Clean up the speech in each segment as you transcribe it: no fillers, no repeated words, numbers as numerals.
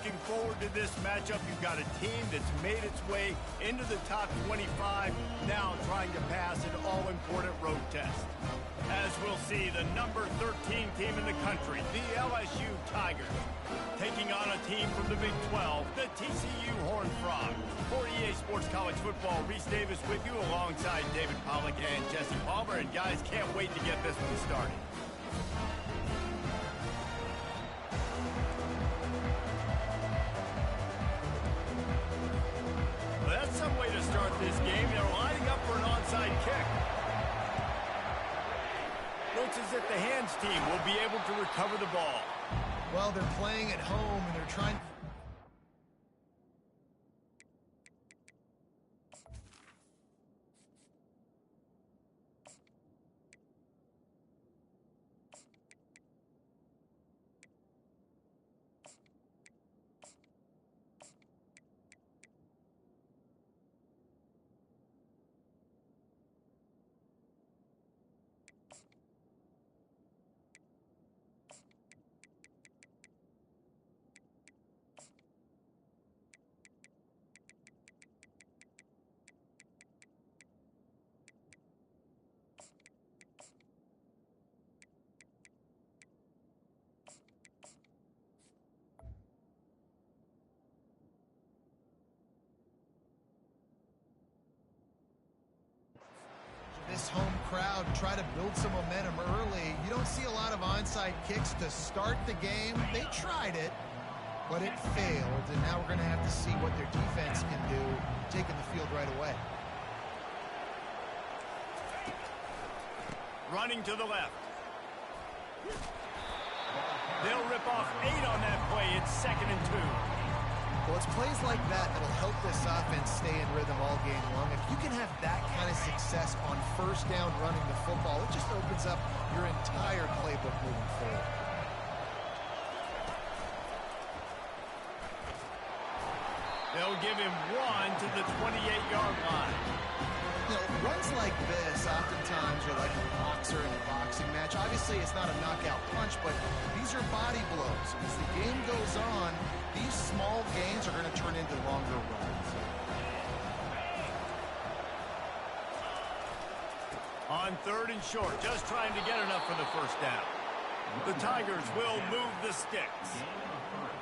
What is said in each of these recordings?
looking forward to this matchup. You've got a team that's made its way into the top 25, now trying to pass an all-important road test. As we'll see, the number 13 team in the country, the LSU Tigers, taking on a team from the Big 12, the TCU Horned Frogs. For EA Sports College Football, Reese Davis with you alongside David Pollack and Jesse Palmer. And guys, can't wait to get this one started. Well, that's some way to start this game. They're lining up for an onside kick. Looks as if the hands team will be able to recover the ball. Well, they're playing at home, and they're trying... This home crowd try to build some momentum early. You don't see a lot of onside kicks to start the game. They tried it, but it failed. And now we're going to have to see what their defense can do, taking the field right away. Running to the left. They'll rip off 8 on that play. It's 2nd and 2. Well, it's plays like that that'll help this offense stay in rhythm all game long. If you can have that kind of success on first down running the football, it just opens up your entire playbook moving forward. They'll give him 1 to the 28-yard line. You know, runs like this oftentimes are like a boxer in a boxing match. Obviously, it's not a knockout punch, but these are body blows. As the game goes on, these small gains are going to turn into longer runs. On 3rd and short, just trying to get enough for the first down. The Tigers will move the sticks.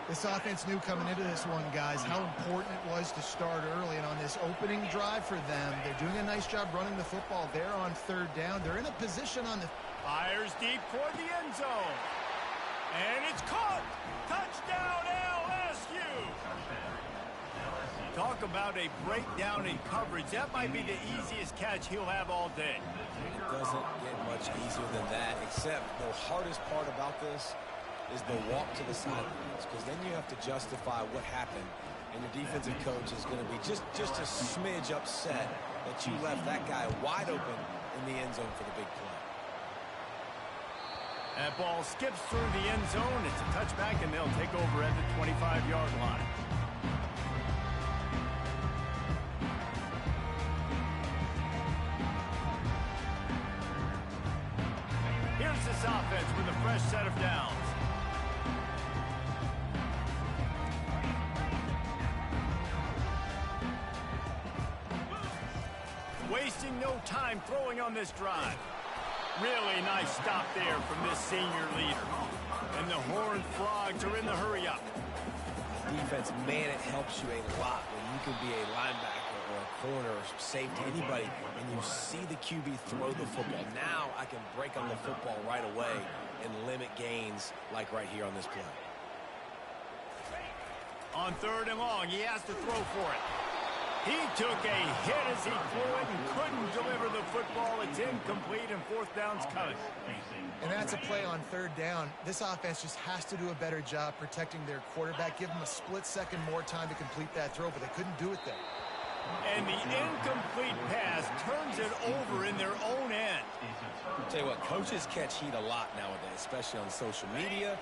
This offense knew coming into this one, guys, how important it was to start early. And on this opening drive for them, they're doing a nice job running the football. They're on 3rd down. They're in a position on the... Fires deep toward the end zone. And it's caught. Touchdown, LSU. Talk about a breakdown in coverage. That might be the easiest catch he'll have all day. It doesn't get much easier than that, except the hardest part about this is the walk to the sidelines, because then you have to justify what happened, and your defensive coach is going to be just a smidge upset that you left that guy wide open in the end zone for the big play. That ball skips through the end zone. It's a touchback, and they'll take over at the 25-yard line. Here's this offense with a fresh set of downs. Wasting no time throwing on this drive. Really nice stop there from this senior leader. And the Horned Frogs are in the hurry-up. Defense, man, it helps you a lot when you can be a linebacker or a corner or safety, anybody, and you see the QB throw the football. Now I can break on the football right away and limit gains like right here on this play. On 3rd and long, he has to throw for it. He took a hit as he threw it and couldn't deliver the football. It's incomplete, and 4th down's coming. And that's a play on 3rd down. This offense just has to do a better job protecting their quarterback. Give them a split second more time to complete that throw, but they couldn't do it there. And the incomplete pass turns it over in their own end. I'll tell you what, coaches catch heat a lot nowadays, especially on social media.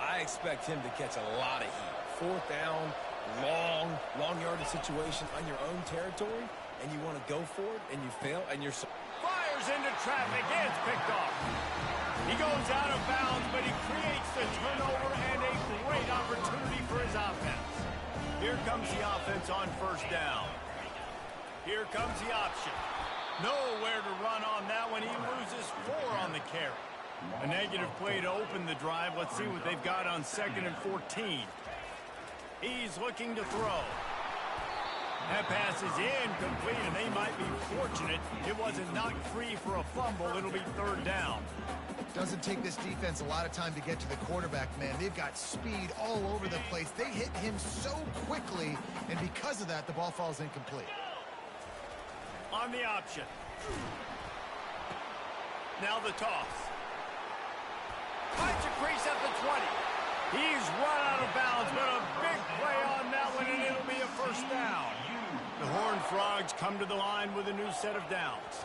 I expect him to catch a lot of heat. 4th down, long yardage situation on your own territory, and you want to go for it, and you fail, and you're... Fires into traffic, and it's picked off. He goes out of bounds, but he creates the turnover and a great opportunity for his offense. comes the offense on first down. Here comes the option. Nowhere to run on that one. He loses 4 on the carry. A negative play to open the drive. Let's see what they've got on 2nd and 14. He's looking to throw. That pass is incomplete, and they might be fortunate it wasn't knocked free for a fumble. It'll be 3rd down. Doesn't take this defense a lot of time to get to the quarterback, man. They've got speed all over the place. They hit him so quickly, and because of that, the ball falls incomplete. On the option. Now the toss. Finds a crease at the 20. He's run out of bounds, but a big play on that one, and it'll be a 1st down. The Horned Frogs come to the line with a new set of downs.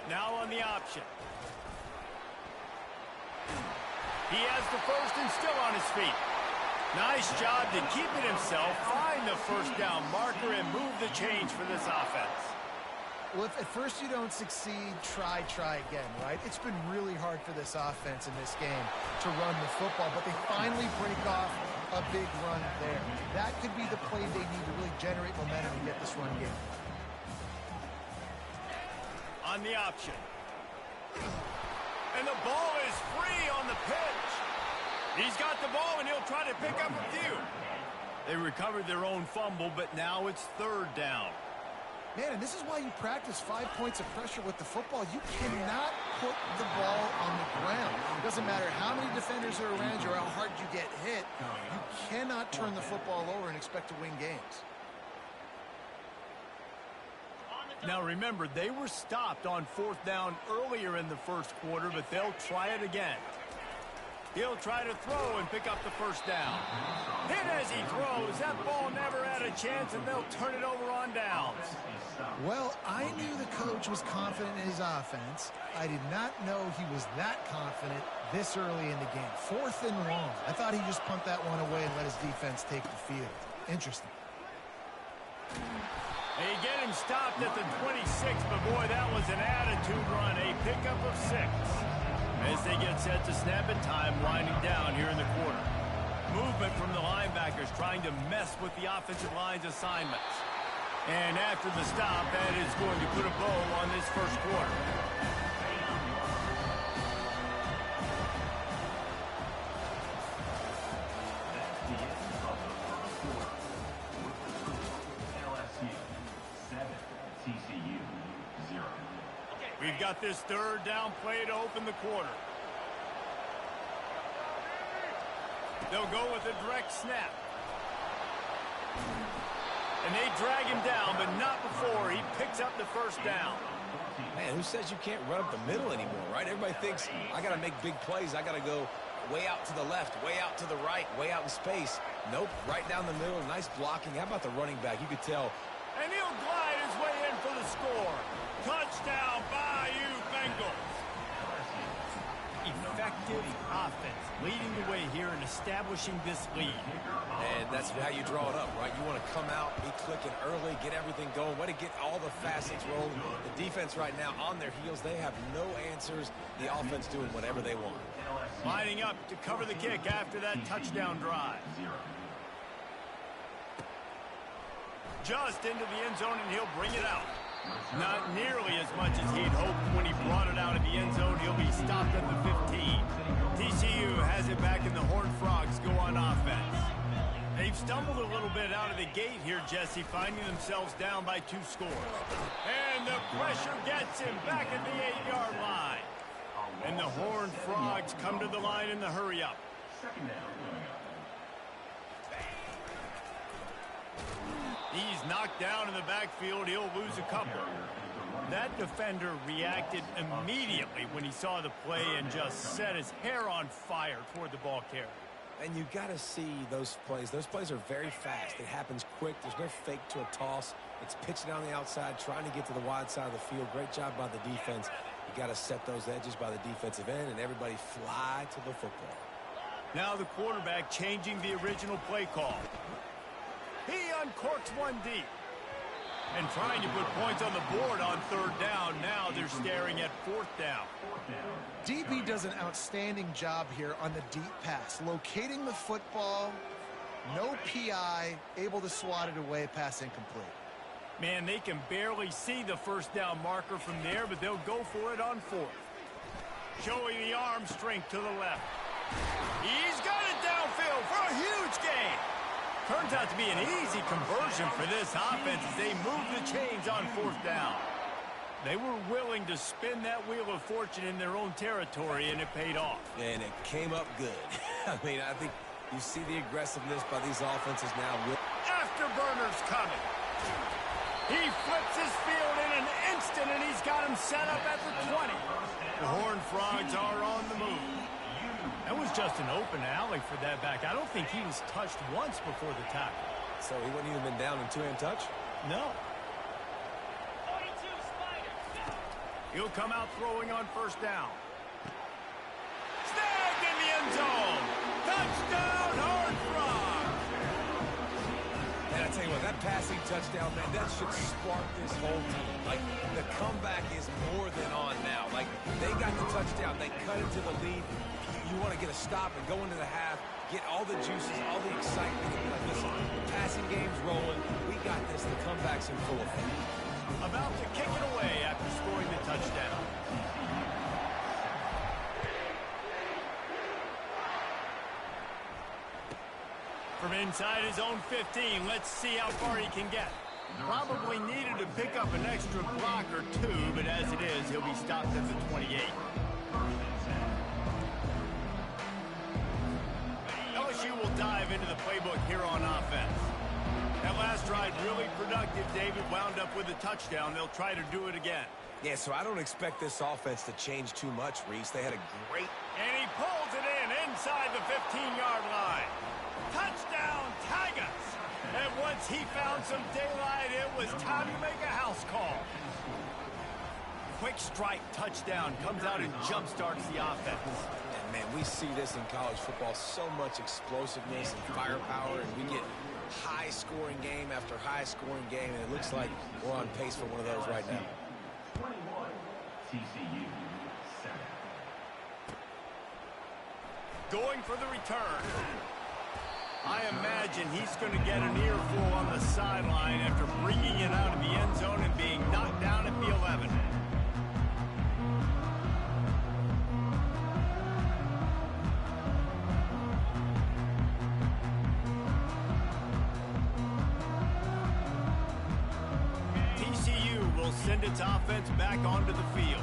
Now on the option. He has the 1st and still on his feet. Nice job to keep it himself, find the 1st down marker, and move the change for this offense. Well, if at first you don't succeed, try again, right? It's been really hard for this offense in this game to run the football, but they finally break off a big run there. That could be the play they need to really generate momentum and get this run game. On the option. And the ball is free on the pitch. He's got the ball, and he'll try to pick up a few. They recovered their own fumble, but now it's 3rd down. Man, and this is why you practice 5 points of pressure with the football. You cannot put the ball on the ground. It doesn't matter how many defenders are around you or how hard you get hit. You cannot turn the football over and expect to win games. Now remember, they were stopped on 4th down earlier in the 1st quarter, but they'll try it again. He'll try to throw and pick up the 1st down. Hit as he throws. That ball never had a chance, and they'll turn it over on downs. Well, I knew the coach was confident in his offense. I did not know he was that confident this early in the game. 4th and long. I thought he just pumped that one away and let his defense take the field. Interesting. They get him stopped at the 26, but boy, that was an attitude run. A pickup of 6. As they get set to snap it, time winding down here in the quarter. Movement from the linebackers trying to mess with the offensive line's assignments. And after the stop, that is going to put a bow on this 1st quarter. LSU 7, TCU 0. We've got this 3rd down play to open the quarter. They'll go with a direct snap. And they drag him down, but not before he picks up the 1st down. Man, who says you can't run up the middle anymore, right? Everybody thinks, I got to make big plays. I got to go way out to the left, way out to the right, way out in space. Nope, right down the middle. Nice blocking. How about the running back? You could tell. And he'll glide his way in for the score. Touchdown, Bayou Bengals. Effective offense leading the way here and establishing this lead. And that's how you draw it up, right? You want to come out, be clicking early, get everything going, way to get all the facets rolling. The defense right now on their heels, they have no answers. The offense doing whatever they want. Lining up to cover the kick after that touchdown drive. Just into the end zone, and he'll bring it out. Not nearly as much as he'd hoped when he brought it out of the end zone. He'll be stopped at the 15. TCU has it back, and the Horned Frogs go on offense. They've stumbled a little bit out of the gate here, Jesse, finding themselves down by 2 scores. And the pressure gets him back at the 8-yard line. And the Horned Frogs come to the line in the hurry-up. He's knocked down in the backfield. He'll lose a couple. That defender reacted immediately when he saw the play and just set his hair on fire toward the ball carrier. And you got to see those plays. Those plays are very fast. It happens quick. There's no fake to a toss. It's pitching on the outside, trying to get to the wide side of the field. Great job by the defense. You got to set those edges by the defensive end, and everybody fly to the football. Now the quarterback changing the original play call. He uncorks one deep. And trying to put points on the board on 3rd down. Now they're staring at 4th down. DB does an outstanding job here on the deep pass, locating the football No PI, able to swat it away, pass incomplete. Man, they can barely see the first down marker from there, but they'll go for it on fourth. Showing the arm strength to the left. He's got it downfield for a huge gain. Turns out to be an easy conversion for this offense as they move the chains on fourth down. They were willing to spin that wheel of fortune in their own territory, and it paid off. And it came up good. I mean, I think you see the aggressiveness by these offenses now. Afterburners coming. He flips his field in an instant, and he's got him set up at the 20. The Horned Frogs are on the move. That was just an open alley for that back. I don't think he was touched once before the tackle. So he wouldn't even been down in two-hand touch? No. He'll come out throwing on first down. Snagged in the end zone. Touchdown, Horned Frogs. And I tell you what, that passing touchdown, man, that should spark this whole team. Like, the comeback is more than on now. Like, they got the touchdown. They cut into the lead. You want to get a stop and go into the half, get all the juices, all the excitement. And be like, listen, the passing game's rolling. We got this. The comeback's in full effect. About to kick it away after scoring the touchdown. From inside his own 15, let's see how far he can get. Probably needed to pick up an extra block or two, but as it is, he'll be stopped at the 28. LSU will dive into the playbook here on offense. That last drive really productive. David wound up with a touchdown. They'll try to do it again. Yeah, so I don't expect this offense to change too much, Reese. They had a great... And he pulls it in inside the 15-yard line. Touchdown, Tigers! And once he found some daylight, it was time to make a house call. Quick strike touchdown comes out and jumpstarts the offense. And, man, we see this in college football. So much explosiveness and firepower, and we get high-scoring game after high-scoring game, and it looks like we're on pace for one of those right now. 21, TCU, 7. Going for the return. I imagine he's going to get an earful on the sideline after bringing it out of the end zone and being knocked down at the 11. TCU will send its offense back onto the field.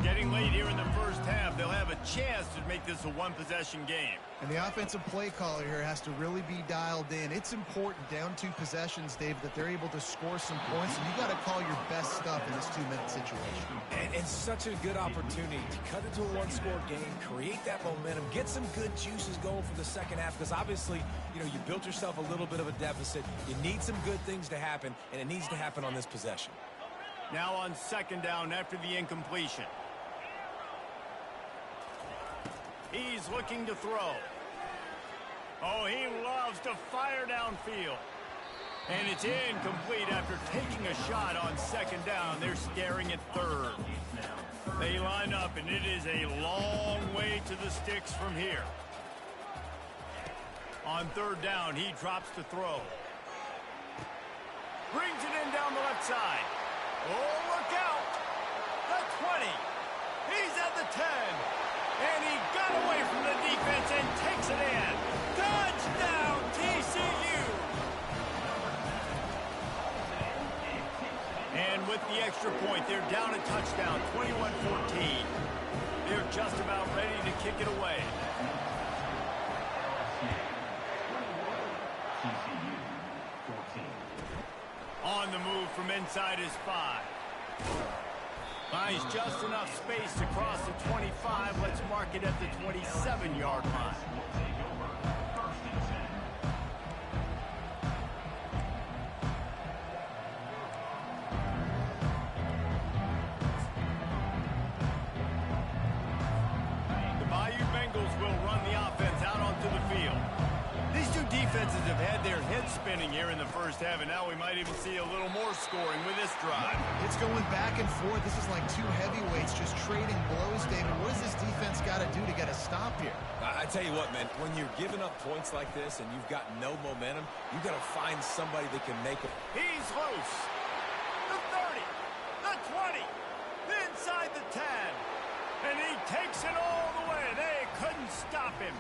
Getting late here in the first half, they'll have a chance to make this a one-possession game. And the offensive play caller here has to really be dialed in. It's important down two possessions, Dave, that they're able to score some points, and you got to call your best stuff in this two-minute situation. And such a good opportunity to cut into a one-score game, create that momentum, get some good juices going for the second half, because obviously, you know, you built yourself a little bit of a deficit. You need some good things to happen, and it needs to happen on this possession. Now on second down after the incompletion. He's looking to throw. Oh, he loves to fire downfield. And it's incomplete after taking a shot on second down. They're staring at third. They line up, and it is a long way to the sticks from here. On third down, he drops to throw. Brings it in down the left side. Oh, look out! The 20. He's at the 10. And he got away from the defense and takes it in. Touchdown, TCU! And with the extra point, they're down a touchdown, 21-14. They're just about ready to kick it away. TCU, 14. On the move from inside his 5. Finds just enough space to cross the 25. Let's mark it at the 27-yard line. The Bayou Bengals will run the offense out onto the field. These two defenses have had their heads spinning inning here in the first half, and now we might even see a little more scoring with this drive. It's going back and forth. This is like two heavyweights just trading blows, David. What does this defense got to do to get a stop here? I tell you what, man, when you're giving up points like this and you've got no momentum, you've got to find somebody that can make it. He's loose. The 30, the 20, inside the 10. And he takes it all the way. They couldn't stop him.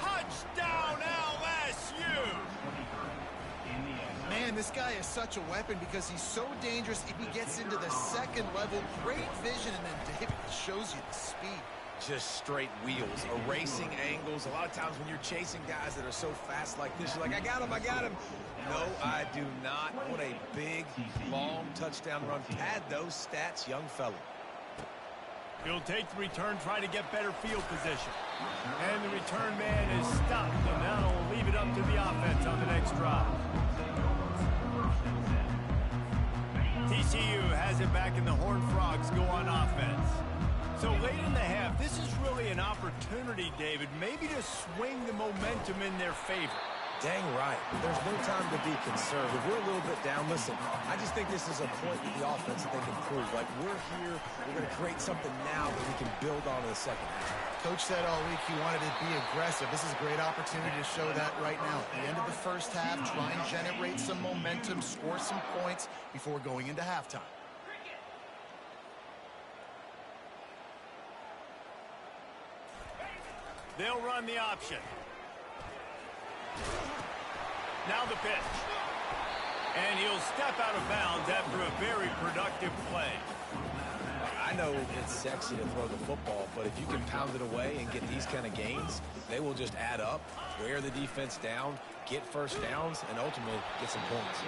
Touchdown, LSU. Man, this guy is such a weapon because he's so dangerous. If he gets into the second level, great vision, and then David shows you the speed. Just straight wheels, erasing angles. A lot of times when you're chasing guys that are so fast like this, you're like, I got him, I got him. No, I do not. What a big, long touchdown run. Pad those stats, young fella. He'll take the return, try to get better field position. And the return man is stopped, and that'll leave it up to the offense on the next drive. TCU has it back, and the Horned Frogs go on offense. So late in the half, this is really an opportunity, David, maybe to swing the momentum in their favor. Dang right. There's no time to be conservative. We're a little bit down. Listen, I just think this is a point with the offense that they can prove. Like, we're here, we're going to create something now that we can build on in the second half. Coach said all week he wanted to be aggressive. This is a great opportunity to show that right now. At the end of the first half, try and generate some momentum, score some points before going into halftime. They'll run the option. Now the pitch. And he'll step out of bounds after a very productive play. I know it's sexy to throw the football, but if you can pound it away and get these kind of gains, they will just add up, wear the defense down, get first downs, and ultimately get some points.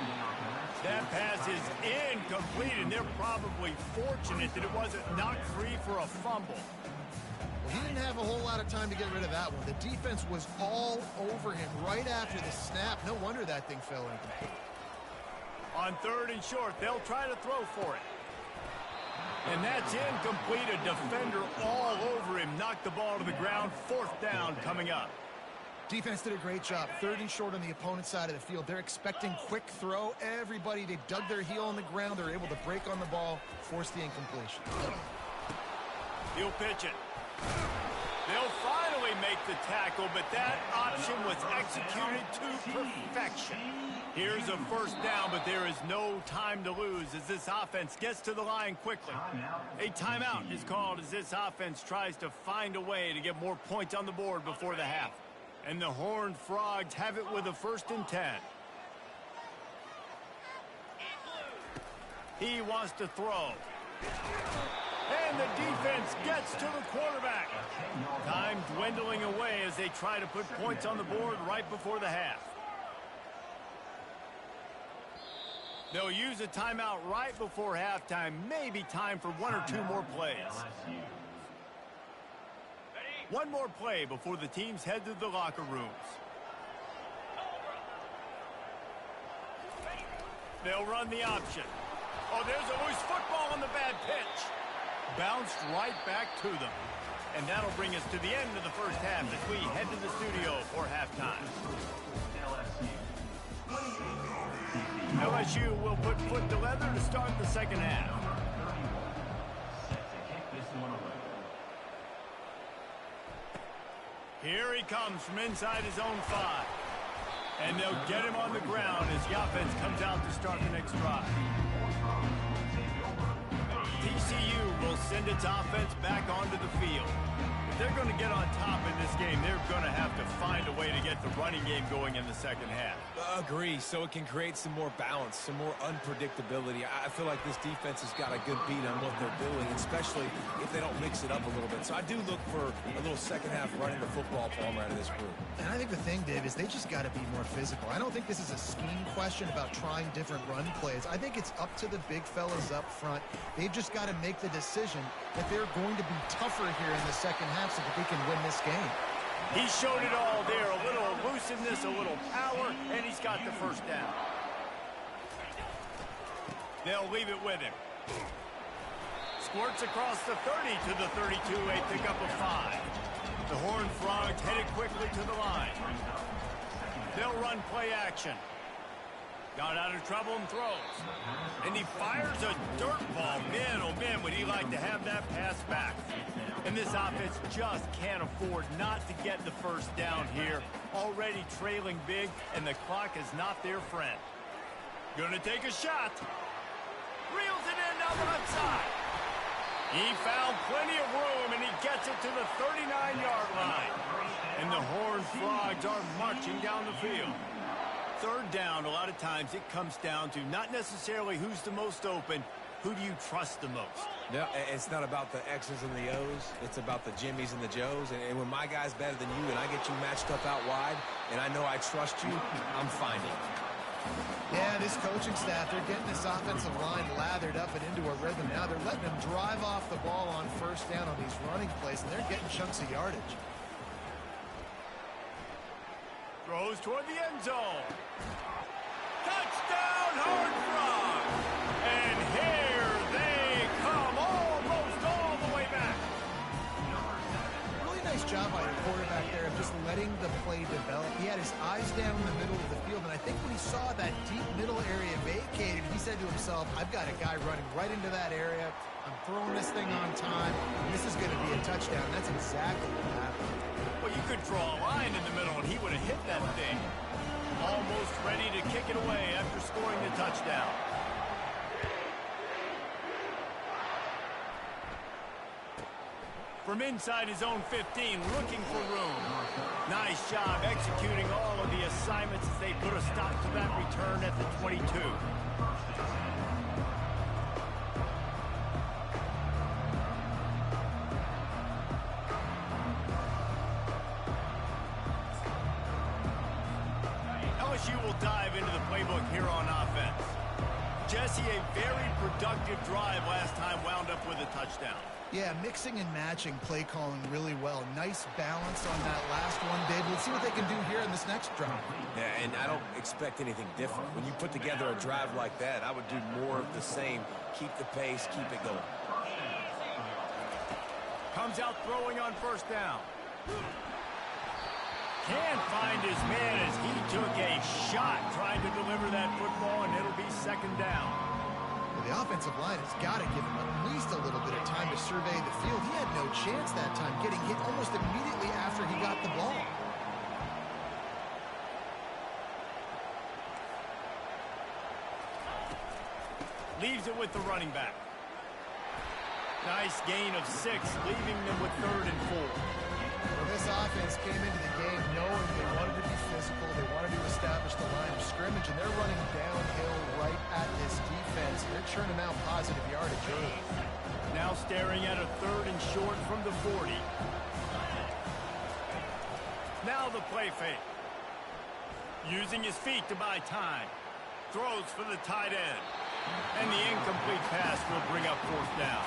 That pass is incomplete, and they're probably fortunate that it wasn't knocked free for a fumble. He didn't have a whole lot of time to get rid of that one. The defense was all over him right after the snap. No wonder that thing fell incomplete. On 3rd and short, they'll try to throw for it. And that's incomplete. A defender all over him. Knocked the ball to the ground. 4th down coming up. Defense did a great job. 3rd and short on the opponent's side of the field. They're expecting quick throw. Everybody, they dug their heel on the ground. They're able to break on the ball, force the incompletion. He'll pitch it. They'll finally make the tackle, but that option was executed to perfection. Here's a 1st down, but there is no time to lose as this offense gets to the line quickly. A timeout is called as this offense tries to find a way to get more points on the board before the half. And the Horned Frogs have it with a 1st and 10. He wants to throw. And the defense gets to the quarterback. Time dwindling away as they try to put points on the board right before the half. They'll use a timeout right before halftime. Maybe time for 1 or 2 more plays. One more play before the teams head to the locker rooms. They'll run the option. Oh, there's a loose football on the bad pitch. Bounced right back to them. And that'll bring us to the end of the first half as we head to the studio for halftime. LSU will put foot to leather to start the second half. Here he comes from inside his own 5. And they'll get him on the ground as the offense comes out to start the next drive. TCU will send its offense back onto the field. If they're going to get on top in this game, they're going to have to find a way to get the running game going in the second half. Agree, so it can create some more balance, some more unpredictability. I feel like this defense has got a good beat on what they're doing, especially if they don't mix it up a little bit. So I do look for a little second half running the football palm out of this group. And I think the thing, Dave, is they just got to be more physical. I don't think this is a scheme question about trying different run plays. I think it's up to the big fellas up front. They've just got to make the decision that they're going to be tougher here in the second half so that they can win this game. He showed it all there, a little elusiveness, a little power, and he's got the 1st down. They'll leave it with him. Squirts across the 30 to the 32, a pickup of 5. The Horned Frogs headed quickly to the line. They'll run play action. Got out of trouble and throws. And he fires a dirt ball. Man, oh man, would he like to have that pass back. And this offense just can't afford not to get the first down here. Already trailing big, and the clock is not their friend. Gonna take a shot. Reels it in down the left side. He found plenty of room, and he gets it to the 39-yard line. And the Horned Frogs are marching down the field. Third down, a lot of times it comes down to not necessarily who's the most open, who do you trust the most? No, it's not about the X's and the O's. It's about the Jimmies and the Joes. And when my guy's better than you and I get you matched up out wide and I know I trust you, I'm finding it. Yeah, this coaching staff, they're getting this offensive line lathered up and into a rhythm now. They're letting them drive off the ball on first down on these running plays, and they're getting chunks of yardage. Throws toward the end zone. Touchdown, Horned Frogs! And here they come, almost all the way back. Really nice job by the quarterback there of just letting the play develop. He had his eyes down in the middle of the field, and I think when he saw that deep middle area vacated, he said to himself, I've got a guy running right into that area. I'm throwing this thing on time, and this is going to be a touchdown. That's exactly what happened. Well, you could draw a line in the middle, and he would have hit that thing. Almost ready to kick it away after scoring the touchdown. From inside his own 15, looking for room. Nice job executing all of the assignments as they put a stop to that return at the 22. LSU will dive into the playbook here on offense. Jesse, a very productive drive last time wound up with a touchdown. Yeah, mixing and matching play calling really well. Nice balance on that last one, Dave. Let's see what they can do here in this next drive. Yeah, and I don't expect anything different. When you put together a drive like that, I would do more of the same. Keep the pace, keep it going. Comes out throwing on first down. Can't find his man as he took a shot trying to deliver that football, and it'll be second down. Well, the offensive line has got to give him at least a little bit of time to survey the field. He had no chance that time, getting hit almost immediately after he got the ball. Leaves it with the running back. Nice gain of 6, leaving them with 3rd and 4. Well, this offense came into the game knowing they wanted to be physical, they wanted to establish the line of scrimmage, and they're running downhill right at this defense. They're churning out positive yardage early. Now staring at a 3rd and short from the 40. Now the play fake. Using his feet to buy time. Throws for the tight end. And the incomplete pass will bring up 4th down.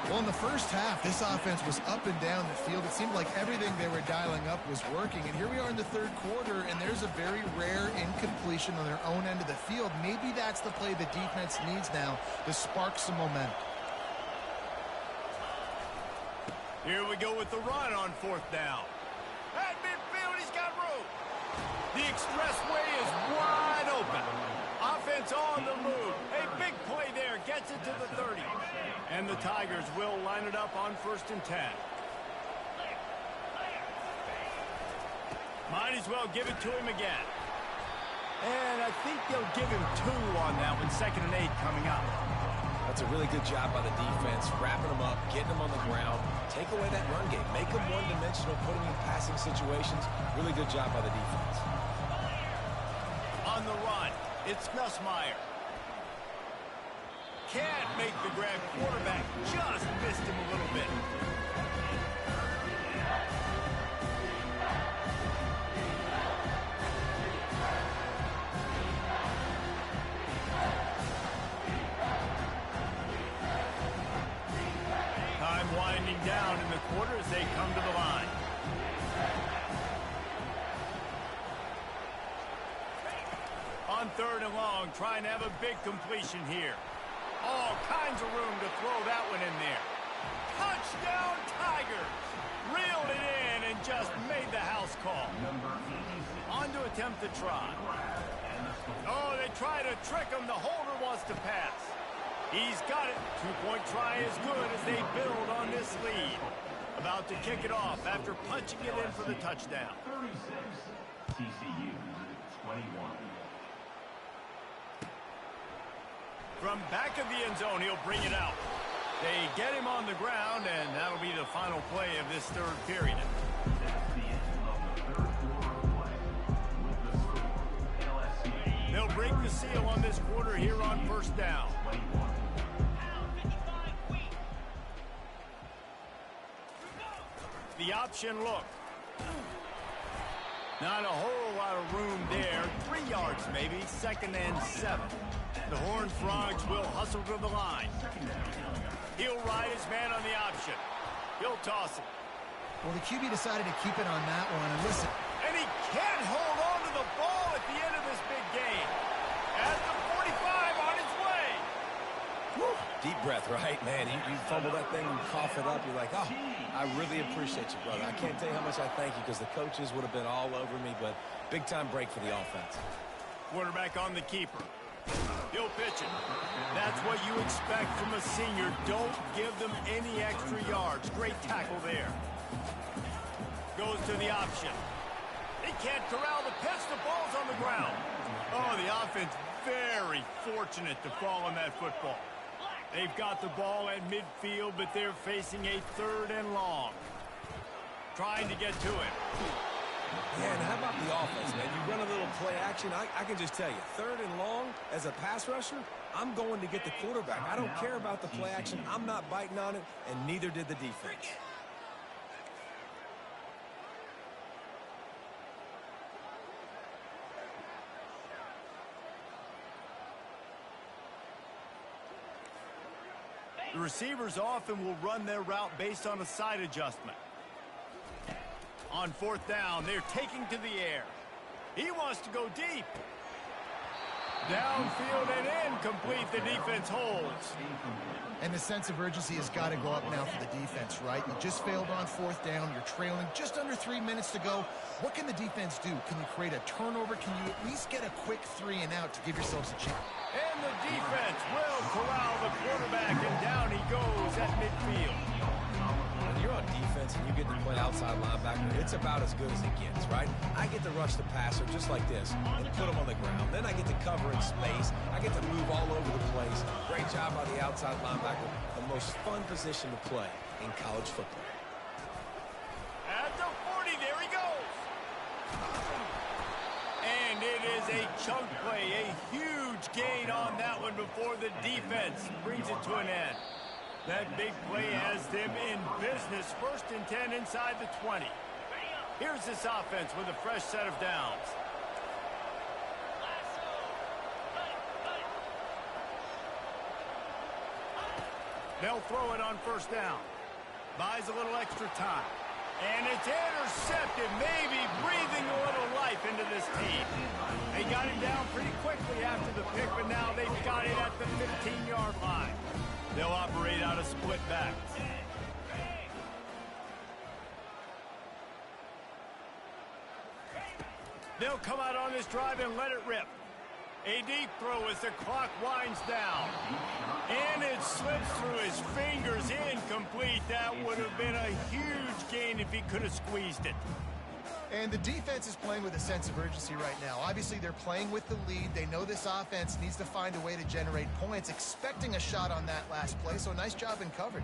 Well, in the first half, this offense was up and down the field. It seemed like everything they were dialing up was working. And here we are in the 3rd quarter, and there's a very rare incompletion on their own end of the field. Maybe that's the play the defense needs now to spark some momentum. Here we go with the run on 4th down. At midfield, he's got room. The expressway is wide open. Offense on the move. A big play there. Gets it to the 30. And the Tigers will line it up on 1st and 10. Might as well give it to him again. And I think they'll give him 2 on that one. 2nd and 8 coming up. That's a really good job by the defense, wrapping them up, getting them on the ground, take away that run game, make them one-dimensional, put them in passing situations. Really good job by the defense. On the run, it's Nussmeier. Can't make the grab. Quarterback just missed him a little bit. Time winding down in the quarter as they come to the line. On 3rd and long, trying to have a big completion here. All kinds of room to throw that one in there. Touchdown, Tigers! Reeled it in and just made the house call. On to attempt the try. Oh, they try to trick him. The holder wants to pass. He's got it. Two-point try is good as they build on this lead. About to kick it off after punching it in for the touchdown. 36, TCU 21. From back of the end zone, he'll bring it out. They get him on the ground, and that'll be the final play of this third period. That's the end of the third quarter of play. With the score, LSU. They'll break the seal on this quarter here on first down. 21. The option look. Not a whole lot of room there. 3 yards maybe, 2nd and 7. The Horned Frogs will hustle to the line. He'll ride his man on the option. He'll toss it. Well, the QB decided to keep it on that one. And listen. And he can't hold on to the ball at the end of this big game. At the 45 on its way. Woo. Deep breath, right? Man, you fumble that thing, you cough it up, you're like, oh, I really appreciate you, brother. I can't tell you how much I thank you because the coaches would have been all over me, but big-time break for the offense. Quarterback on the keeper. He'll pitch it. That's what you expect from a senior. Don't give them any extra yards. Great tackle there. Goes to the option. He can't corral the pitch. The ball's on the ground. Oh, the offense very fortunate to fall on that football. They've got the ball at midfield, but they're facing a 3rd and long. Trying to get to it. Yeah, and how about the offense, man? You run a little play action. I can just tell you, 3rd and long, as a pass rusher, I'm going to get the quarterback. I don't care about the play action. I'm not biting on it, and neither did the defense. The receivers often will run their route based on a side adjustment. On 4th down, they're taking to the air. He wants to go deep. Downfield and incomplete. The defense holds. And the sense of urgency has got to go up now for the defense, right? You just failed on 4th down. You're trailing just under 3 minutes to go. What can the defense do? Can you create a turnover? Can you at least get a quick 3 and out to give yourselves a chance? And the defense will corral the quarterback, and down he goes at midfield. When you're on defense and you get to play outside linebacker, it's about as good as it gets, right? I get to rush the passer just like this and put him on the ground. Then I get to cover in space. I get to move all over the place. Great job by the outside linebacker. The most fun position to play in college football. At the 40, there he goes. And it is a chunk play, a huge gain on that one before the defense brings it to an end. That big play has them in business. 1st and 10 inside the 20. Here's this offense with a fresh set of downs. They'll throw it on 1st down. Buys a little extra time. And it's intercepted, maybe breathing a little life into this team. They got him down pretty quickly after the pick, but now they've got it at the 15-yard line. They'll operate out a split back. They'll come out on this drive and let it rip. A deep throw as the clock winds down. And it slips through his fingers, incomplete. That would have been a huge gain if he could have squeezed it. And the defense is playing with a sense of urgency right now. Obviously, they're playing with the lead. They know this offense needs to find a way to generate points, expecting a shot on that last play. So nice job in coverage.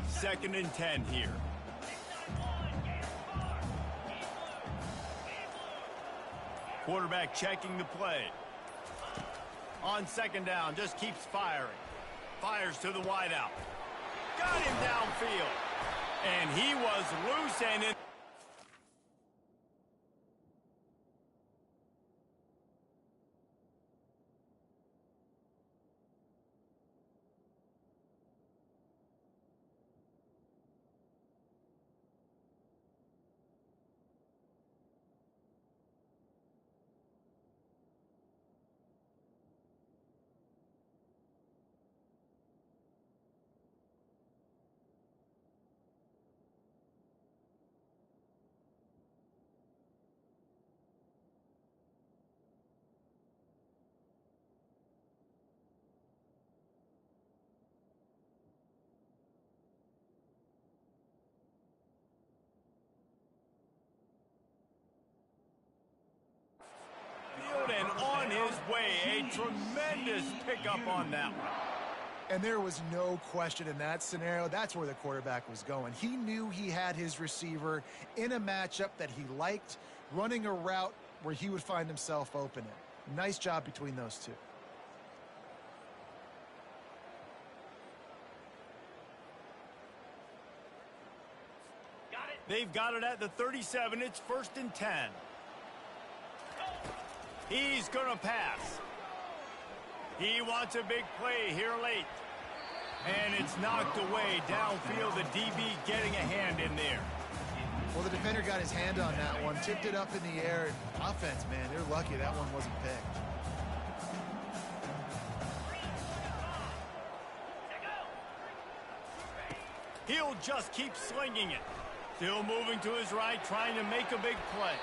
Second and 10 here. Quarterback checking the play. On 2nd down, just keeps firing. Fires to the wideout. Got him downfield. And he was loose and in. way. A tremendous pickup on that one. And there was no question in that scenario. That's where the quarterback was going. He knew he had his receiver in a matchup that he liked, running a route where he would find himself open in. Nice job between those two. They've got it at the 37. It's 1st and 10. He's going to pass. He wants a big play here late. And it's knocked away downfield. The DB getting a hand in there. Well, the defender got his hand on that one, tipped it up in the air. Offense, man, they're lucky that one wasn't picked. He'll just keep slinging it. Still moving to his right, trying to make a big play.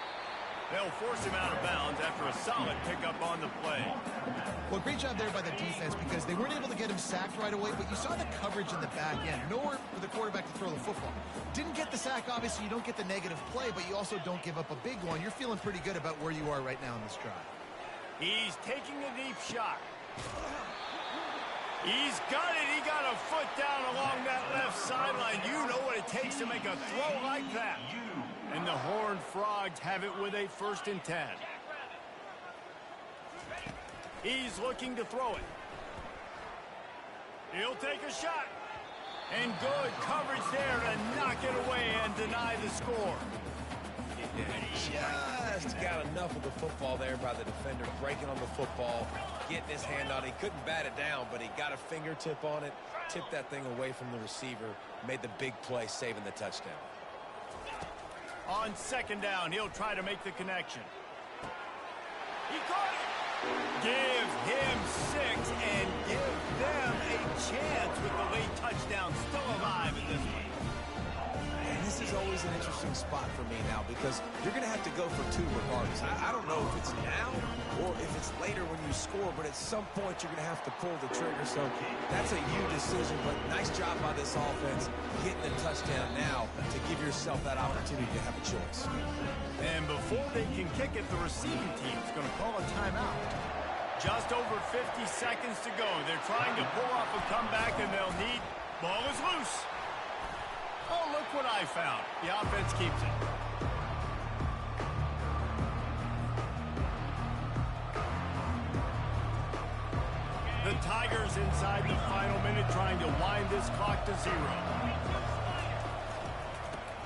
They'll force him out of bounds after a solid pickup on the play. Well, great job there by the defense because they weren't able to get him sacked right away, but you saw the coverage in the back end. Nowhere for the quarterback to throw the football. Didn't get the sack, obviously. You don't get the negative play, but you also don't give up a big one. You're feeling pretty good about where you are right now in this drive. He's taking a deep shot. He's got it. He got a foot down along that left sideline. You know what it takes to make a throw like that. And the Horned Frogs have it with a 1st and 10. He's looking to throw it. He'll take a shot. And good coverage there to knock it away and deny the score. Just got enough of the football there by the defender, breaking on the football, getting his hand on it. He couldn't bat it down, but he got a fingertip on it, tipped that thing away from the receiver, made the big play, saving the touchdown. On 2nd down, he'll try to make the connection. He caught it. Give him 6 and give them a chance with the late touchdown still alive in this one. And this is always an interesting spot for me now because you're going to have to go for 2 regardless. I don't know if it's now or if it's later when you score, but at some point you're going to have to pull the trigger. So that's a you decision, but nice job by this offense getting the touchdown now to give yourself that opportunity to have a choice. And before they can kick it, the receiving team's going to call a timeout. Just over 50 seconds to go. They're trying to pull off a comeback, and they'll need... Ball is loose. Oh, look what I found. The offense keeps it. The Tigers inside the final minute trying to wind this clock to 0.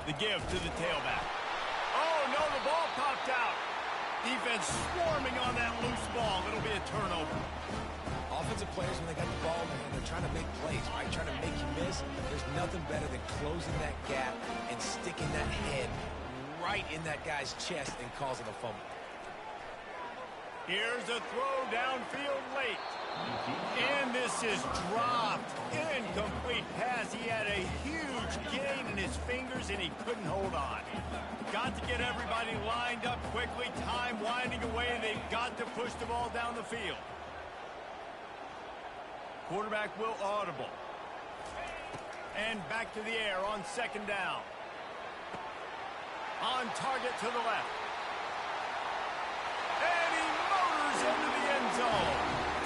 The give to the tailback. Oh, no, the ball popped out. Defense swarming on that loose ball. It'll be a turnover. Offensive players, when they got the ball, man, they're trying to make plays, right? Trying to make you miss. There's nothing better than closing that gap and sticking that head right in that guy's chest and causing a fumble. Here's a throw downfield late. And this is dropped. Incomplete pass. He had a huge gain in his fingers, and he couldn't hold on. Got to get everybody lined up quickly. Time winding away. They've got to push the ball down the field. Quarterback will audible. And back to the air on 2nd down. On target to the left. And he motors into the end zone.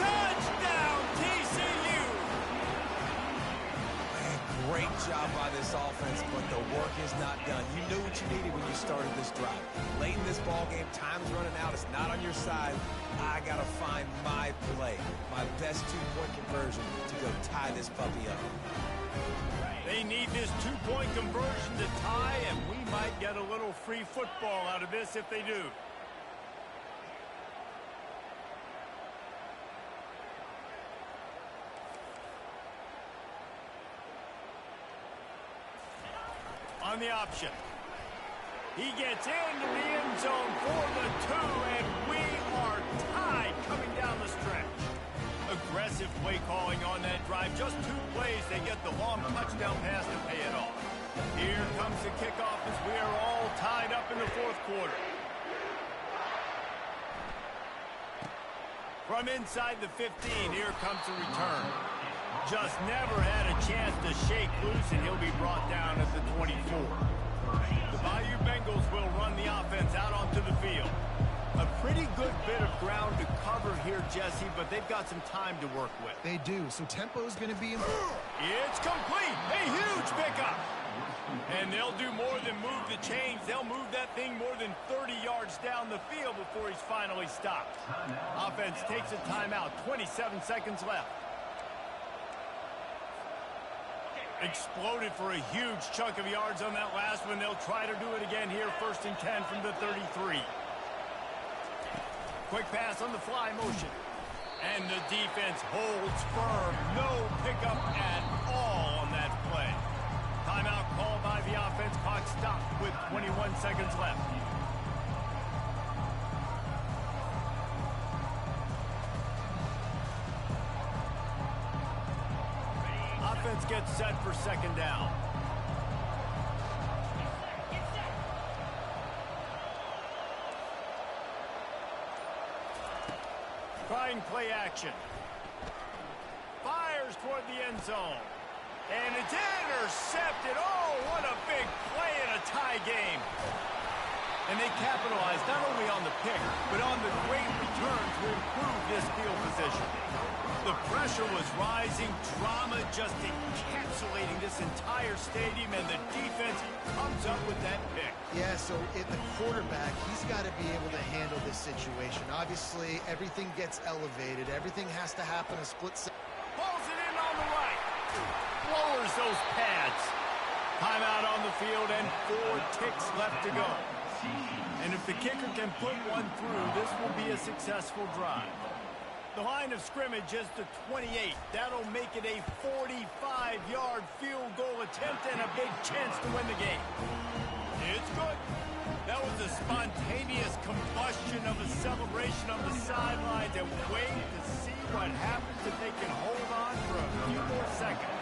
Touchdown, TCU! Man, great job by this offense, but the work is not done. You knew what you needed when you started this drive. Late in this ball game, time's running out. It's not on your side. I got to find my play, my best 2-point conversion to go tie this puppy up. They need this 2-point conversion to tie, and we might get a little free football out of this if they do. On the option. He gets into the end zone for the 2, and we are tied coming down the stretch. Aggressive play calling on that drive. Just 2 plays, they get the long touchdown pass to pay it off. Here comes the kickoff as we are all tied up in the 4th quarter. From inside the 15, here comes the return. Just never had a chance to shake loose, and he'll be brought down at the 24. The Bayou Bengals will run the offense out onto the field. A pretty good bit of ground to cover here. here, Jesse, but they've got some time to work with. They do, so tempo is going to be important. It's complete. A huge pickup. And they'll do more than move the chains. They'll move that thing more than 30 yards down the field before he's finally stopped. Offense takes a timeout. 27 seconds left. Exploded for a huge chunk of yards on that last one. They'll try to do it again here. 1st and 10 from the 33. Quick pass on the fly motion. And the defense holds firm. No pickup at all on that play. Timeout called by the offense. Clock stopped with 21 seconds left. Offense gets set for 2nd down. Trying play action. Fires toward the end zone. And it's intercepted. Oh, what a big play in a tie game. And they capitalized not only on the pick, but on the great return to improve this field position. The pressure was rising, drama just encapsulating this entire stadium, and the defense comes up with that pick. Yeah, so the quarterback, he's got to be able to handle this situation. Obviously, everything gets elevated. Everything has to happen a split second. Pulls it in on the right. Lowers those pads. Timeout on the field and 4 ticks left to go. And if the kicker can put one through, this will be a successful drive. The line of scrimmage is the 28. That'll make it a 45-yard field goal attempt and a big chance to win the game. It's good. That was a spontaneous combustion of a celebration on the sidelines, and wait to see what happens if they can hold on for a few more seconds.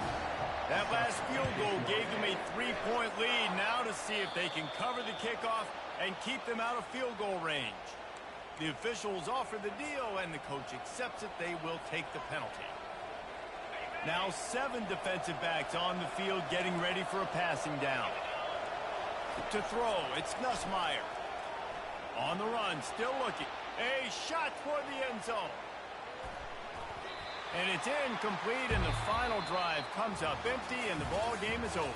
That last field goal gave them a 3-point lead. Now to see if they can cover the kickoff and keep them out of field goal range. The officials offer the deal, and the coach accepts it. They will take the penalty. Now 7 defensive backs on the field getting ready for a passing down. To throw, it's Nussmeier. On the run, still looking. A shot toward the end zone. And it's incomplete, and the final drive comes up empty, and the ball game is over.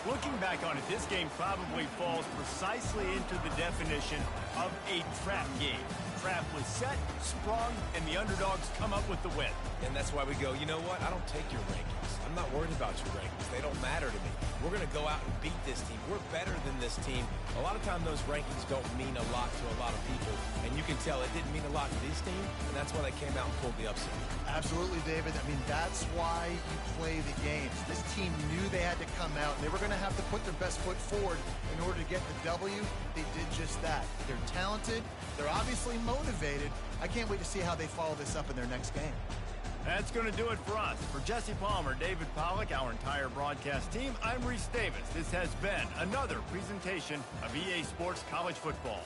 Looking back on it, this game probably falls precisely into the definition of a trap game. Trap was set, sprung, and the underdogs come up with the win. And that's why we go, you know what? I don't take your rankings. I'm not worried about your rankings. They don't matter to me. We're going to go out and beat this team. We're better than this team. A lot of times those rankings don't mean a lot to a lot of people. And you can tell it didn't mean a lot to this team, and that's why they came out and pulled the upset. Absolutely, David. I mean, that's why you play the games. This team knew they had to come out. They were going to have to put their best foot forward in order to get the W. They did just that. They're talented. They're obviously motivated. I can't wait to see how they follow this up in their next game. That's going to do it for us. For Jesse Palmer, David Pollack, our entire broadcast team, I'm Reese Davis. This has been another presentation of EA Sports College Football.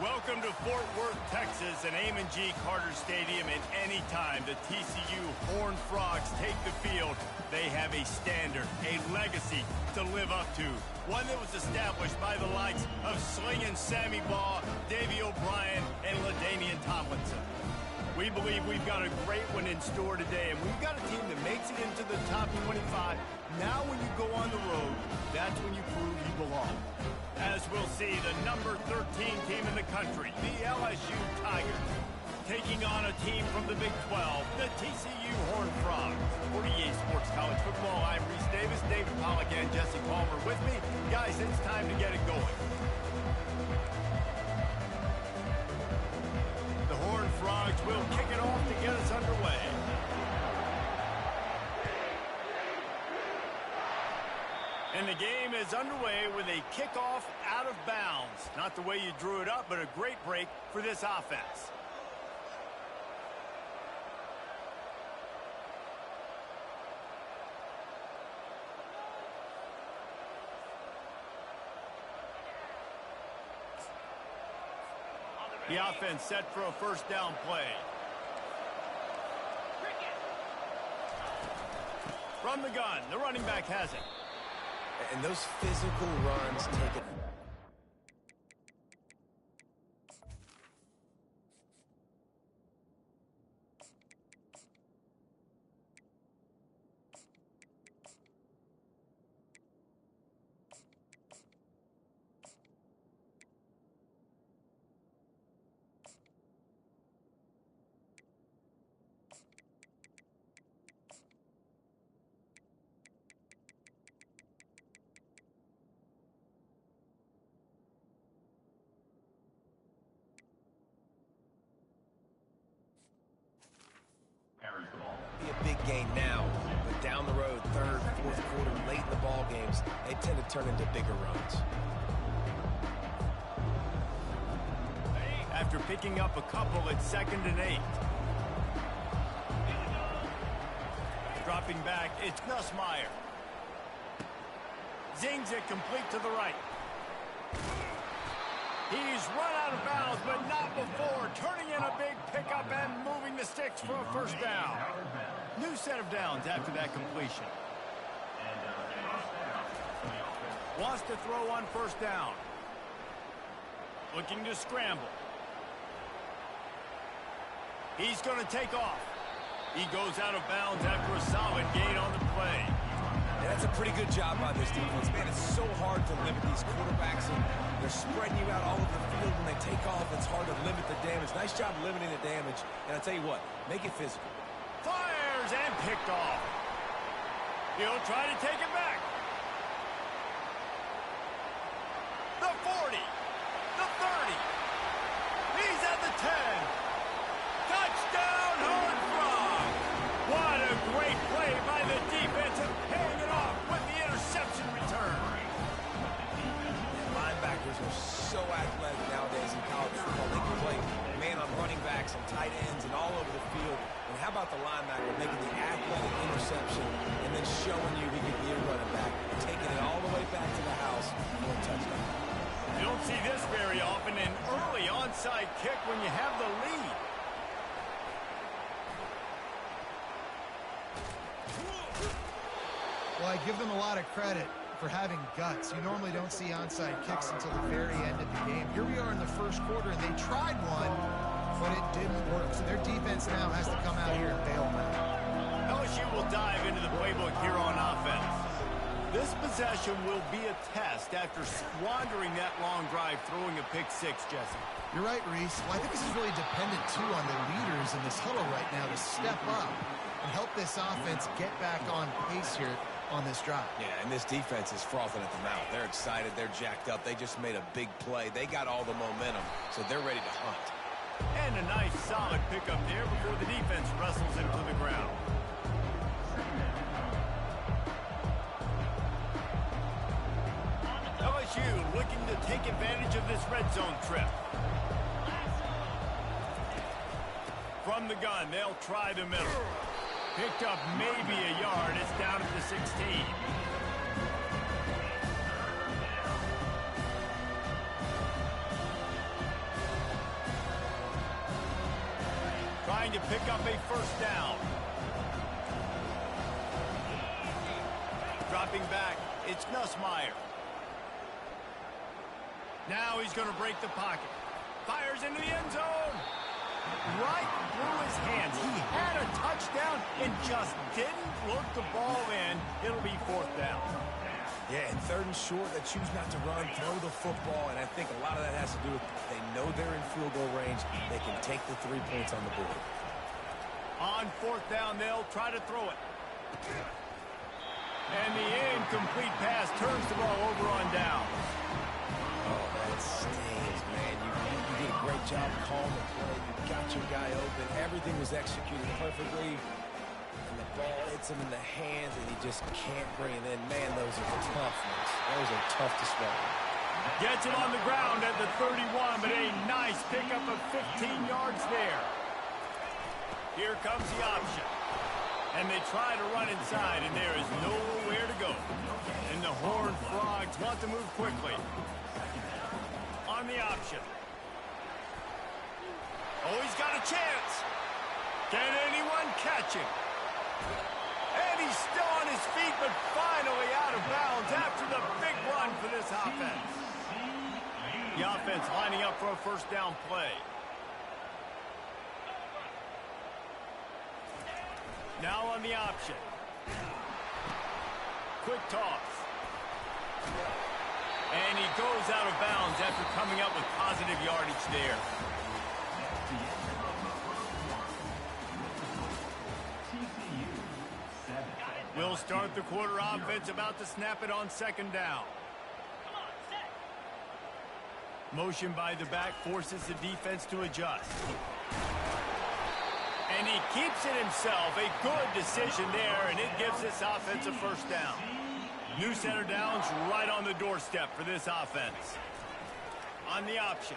Welcome to Fort Worth, Texas, and Amon G. Carter Stadium, and anytime the TCU Horned Frogs take the field, they have a standard, a legacy to live up to, one that was established by the likes of Slingin' Sammy Baugh, Davey O'Brien, and LaDainian Tomlinson. We believe we've got a great one in store today, and we've got a team that makes it into the top 25. Now when you go on the road, that's when you prove you belong. As we'll see, the number 13 team in the country, the LSU Tigers, taking on a team from the Big 12, the TCU Horned Frogs. 48 Sports College Football, I'm Reese Davis, David Pollack, and Jesse Palmer with me. Guys, it's time to get it going. The Horned Frogs will kick it off to get us underway. And the game is underway with a kickoff out of bounds. Not the way you drew it up, but a great break for this offense. The offense set for a first down play. From the gun, the running back has it. And those physical runs take it. Be a big game now, but down the road, third, fourth quarter, late in the ball games, they tend to turn into bigger runs. After picking up a couple, it's 2nd and 8. Dropping back, it's Nussmeier. Zings it complete to the right. He's run out of bounds, but not before. Turning in a big pickup and moving the sticks for a first down. New set of downs after that completion. Wants to throw on first down. Looking to scramble. He's going to take off. He goes out of bounds after a solid gain on the play. And that's a pretty good job by this defense. Man, it's so hard to limit these quarterbacks, and they're spreading you out all over the field. When they take off, it's hard to limit the damage. Nice job limiting the damage. And I tell you what, make it physical. Fires and picked off. He'll try to take it back. The 40. The 30. He's at the 10. Touchdown, Horned Frogs. What a great play by the defense, and paying it off with the interception return. Linebackers are so athletic nowadays in college football. They can play man on running backs and tight ends and all over the field. And how about the linebacker making the athletic interception and then showing you he can be a running back, taking it all the way back to the house for a touchdown. You don't see this very often, an early onside kick when you have the lead. Well, I give them a lot of credit for having guts. You normally don't see onside kicks until the very end of the game. Here we are in the first quarter, and they tried one, but it didn't work. So their defense now has to come out here and bail them out. LSU will dive into the playbook here on offense. This possession will be a test after squandering that long drive, throwing a pick six, Jesse. You're right, Reese. Well, I think this is really dependent, too, on the leaders in this huddle right now to step up and help this offense get back on pace here on this drive. Yeah, and this defense is frothing at the mouth. They're excited. They're jacked up. They just made a big play. They got all the momentum, so they're ready to hunt. And a nice, solid pickup there before the defense wrestles him to the ground. LSU looking to take advantage of this red zone trip. From the gun, they'll try the middle. Picked up maybe a yard. It's down at the 16. trying to pick up a first down. Dropping back, it's Nussmeier. Now he's going to break the pocket. Fires into the end zone. Right through his hands. He had a touchdown and just didn't look the ball in. It'll be fourth down. Yeah, and third and short, they choose not to run, throw the football, and I think a lot of that has to do with they know they're in field goal range. They can take the 3 points on the board. On fourth down, they'll try to throw it. And the incomplete pass turns the ball over on down. Oh, that stings, man. You did a great job calling the play. You got your guy open. Everything was executed perfectly. And the ball hits him in the hands, and he just can't bring it in. Man, those are tough ones. Those are tough to swallow. Gets him on the ground at the 31, but a nice pickup of 15 yards there. Here comes the option. And they try to run inside, and there is nowhere to go. And the Horned Frogs want to move quickly. On the option. Oh, he's got a chance. Can anyone catch him? And he's still on his feet, but finally out of bounds after the big run for this offense. The offense lining up for a first down play. Now on the option. Quick toss. And he goes out of bounds after coming up with positive yardage there. TCU 7. We'll start the quarter offense, about to snap it on second down. Motion by the back forces the defense to adjust. And he keeps it himself. A good decision there, and it gives this offense a first down. New center downs right on the doorstep for this offense. On the option.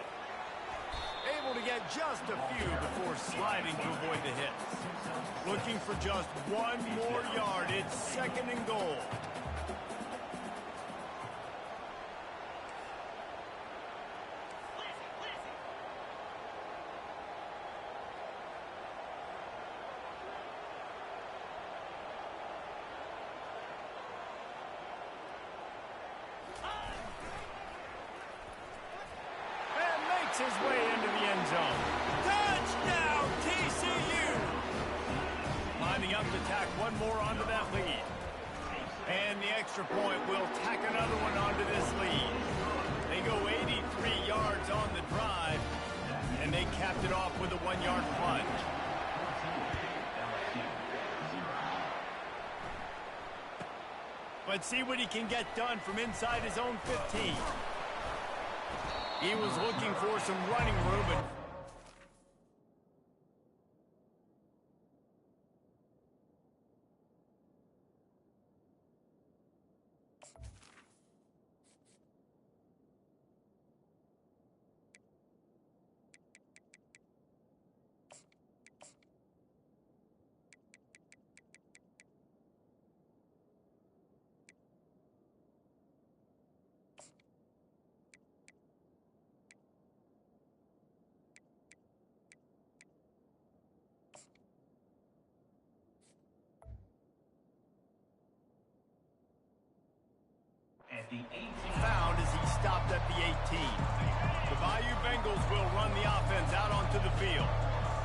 Able to get just a few before sliding to avoid the hits. Looking for just one more yard. It's second and goal. His way into the end zone. Touchdown, TCU! Lining up to tack one more onto that lead. And the extra point will tack another one onto this lead. They go 83 yards on the drive, and they capped it off with a 1-yard plunge. But see what he can get done from inside his own 15. He was looking for some running room, and At the 18. found as he stopped at the 18. The Bayou Bengals will run the offense out onto the field.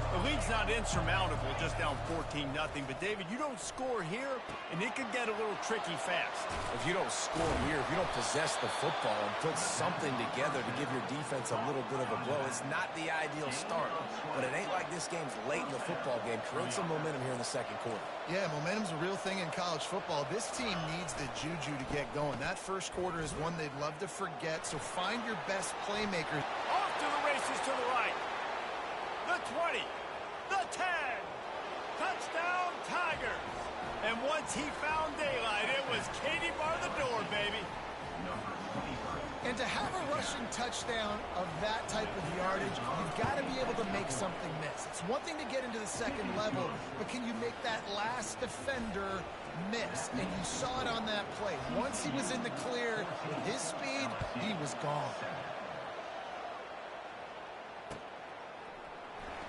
The lead's not insurmountable, just down 14-0. But, David, you don't score here, and it could get a little tricky fast. If you don't score here, if you don't possess the football and put something together to give your defense a little bit of a blow, it's not the ideal start. But it ain't like this game's late in the football game. Create some momentum here in the second quarter. Yeah, momentum's a real thing in college football. This team needs the juju to get going. That first quarter is one they'd love to forget, so find your best playmakers. Off to the races to the right. The 20. The 10. Touchdown, Tigers. And once he found daylight, it was Katie bar the door, baby. And to have a rushing touchdown of that type of yardage, you've got to be able to make something miss. It's one thing to get into the second level, but can you make that last defender miss? And you saw it on that play. Once he was in the clear, with his speed, he was gone.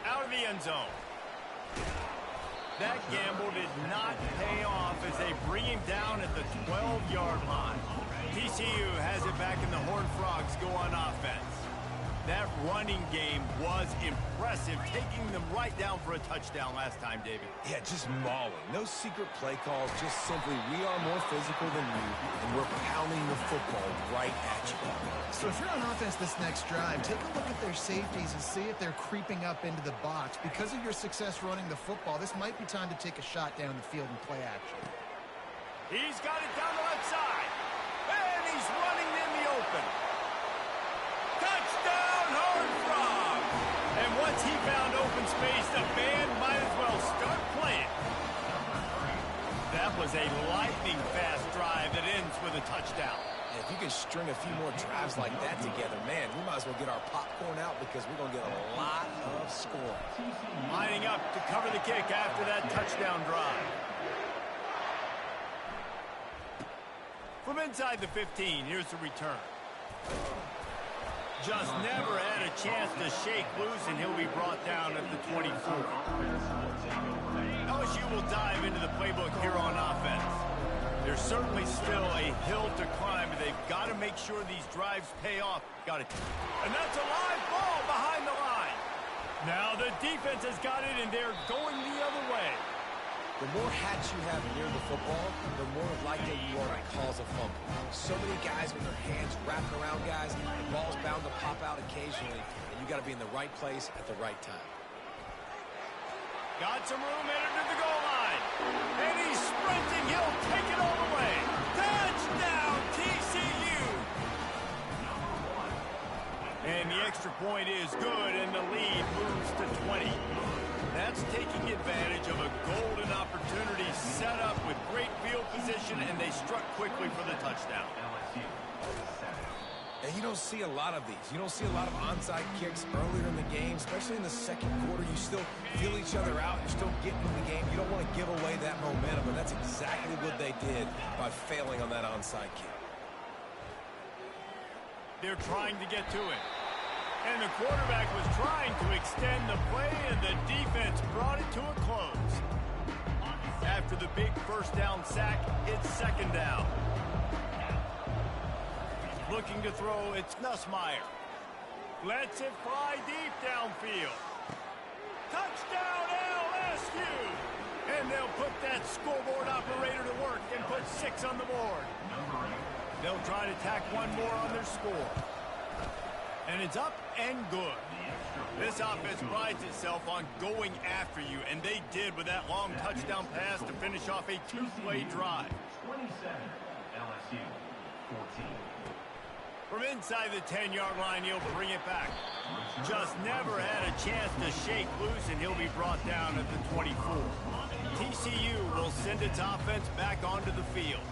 Out of the end zone. That gamble did not pay off as they bring him down at the 12-yard line. TCU has it back and the Horned Frogs go on offense. That running game was impressive, taking them right down for a touchdown last time, David. Yeah, just mauling. No secret play calls, just simply we are more physical than you, and we're pounding the football right at you. So if you're on offense this next drive, take a look at their safeties and see if they're creeping up into the box. Because of your success running the football, this might be time to take a shot down the field and play action. He's got it down the left side. And he's running in the open. Touchdown, Horned Frogs! And once he found open space, the band might as well start playing. That was a lightning-fast drive that ends with a touchdown. And if you can string a few more drives like that together, man, we might as well get our popcorn out because we're going to get a lot of scoring. Lining up to cover the kick after that touchdown drive. From inside the 15, here's the return. Just never had a chance to shake loose, and he'll be brought down at the 24. LSU will dive into the playbook here on offense. There's certainly still a hill to climb, but they've got to make sure these drives pay off. Got it. And that's a live ball behind the line. Now the defense has got it, and they're going the other way. The more hats you have near the football, the more likely you are to cause a fumble. So many guys with their hands wrapped around guys, the ball's bound to pop out occasionally, and you got to be in the right place at the right time. Got some room headed to the goal line. And he's sprinting. He'll take it all the way. Touchdown, TCU! And the extra point is good, and the lead moves to 20. That's taking advantage of a golden opportunity set up with great field position, and they struck quickly for the touchdown. And you don't see a lot of these. You don't see a lot of onside kicks earlier in the game, especially in the second quarter. You still feel each other out. You're still getting in the game. You don't want to give away that momentum, and that's exactly what they did by failing on that onside kick. They're trying to get to it. And the quarterback was trying to extend the play, and the defense brought it to a close. After the big first down sack, it's second down. Looking to throw, it's Nussmeier. Lets it fly deep downfield. Touchdown, LSU! And they'll put that scoreboard operator to work and put 6 on the board. They'll try to tack one more on their score. And it's up and good. This offense prides itself on going after you, and they did with that long touchdown pass to finish off a 2-play drive. 27, LSU, 14. From inside the 10-yard line, he'll bring it back. Just never had a chance to shake loose, and he'll be brought down at the 24. TCU will send its offense back onto the field.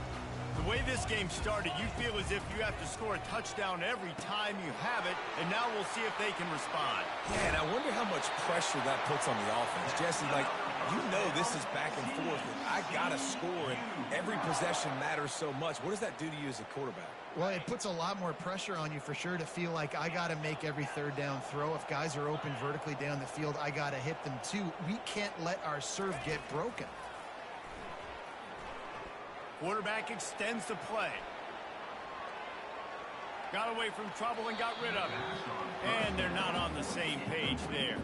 The way this game started, you feel as if you have to score a touchdown every time you have it, and now we'll see if they can respond. Yeah, and I wonder how much pressure that puts on the offense. Jesse, like, you know this is back and forth, and I got to score, and every possession matters so much. What does that do to you as a quarterback? Well, it puts a lot more pressure on you for sure to feel like I got to make every third down throw. If guys are open vertically down the field, I got to hit them too. We can't let our serve get broken. Quarterback extends the play. Got away from trouble and got rid of it. And they're not on the same page there.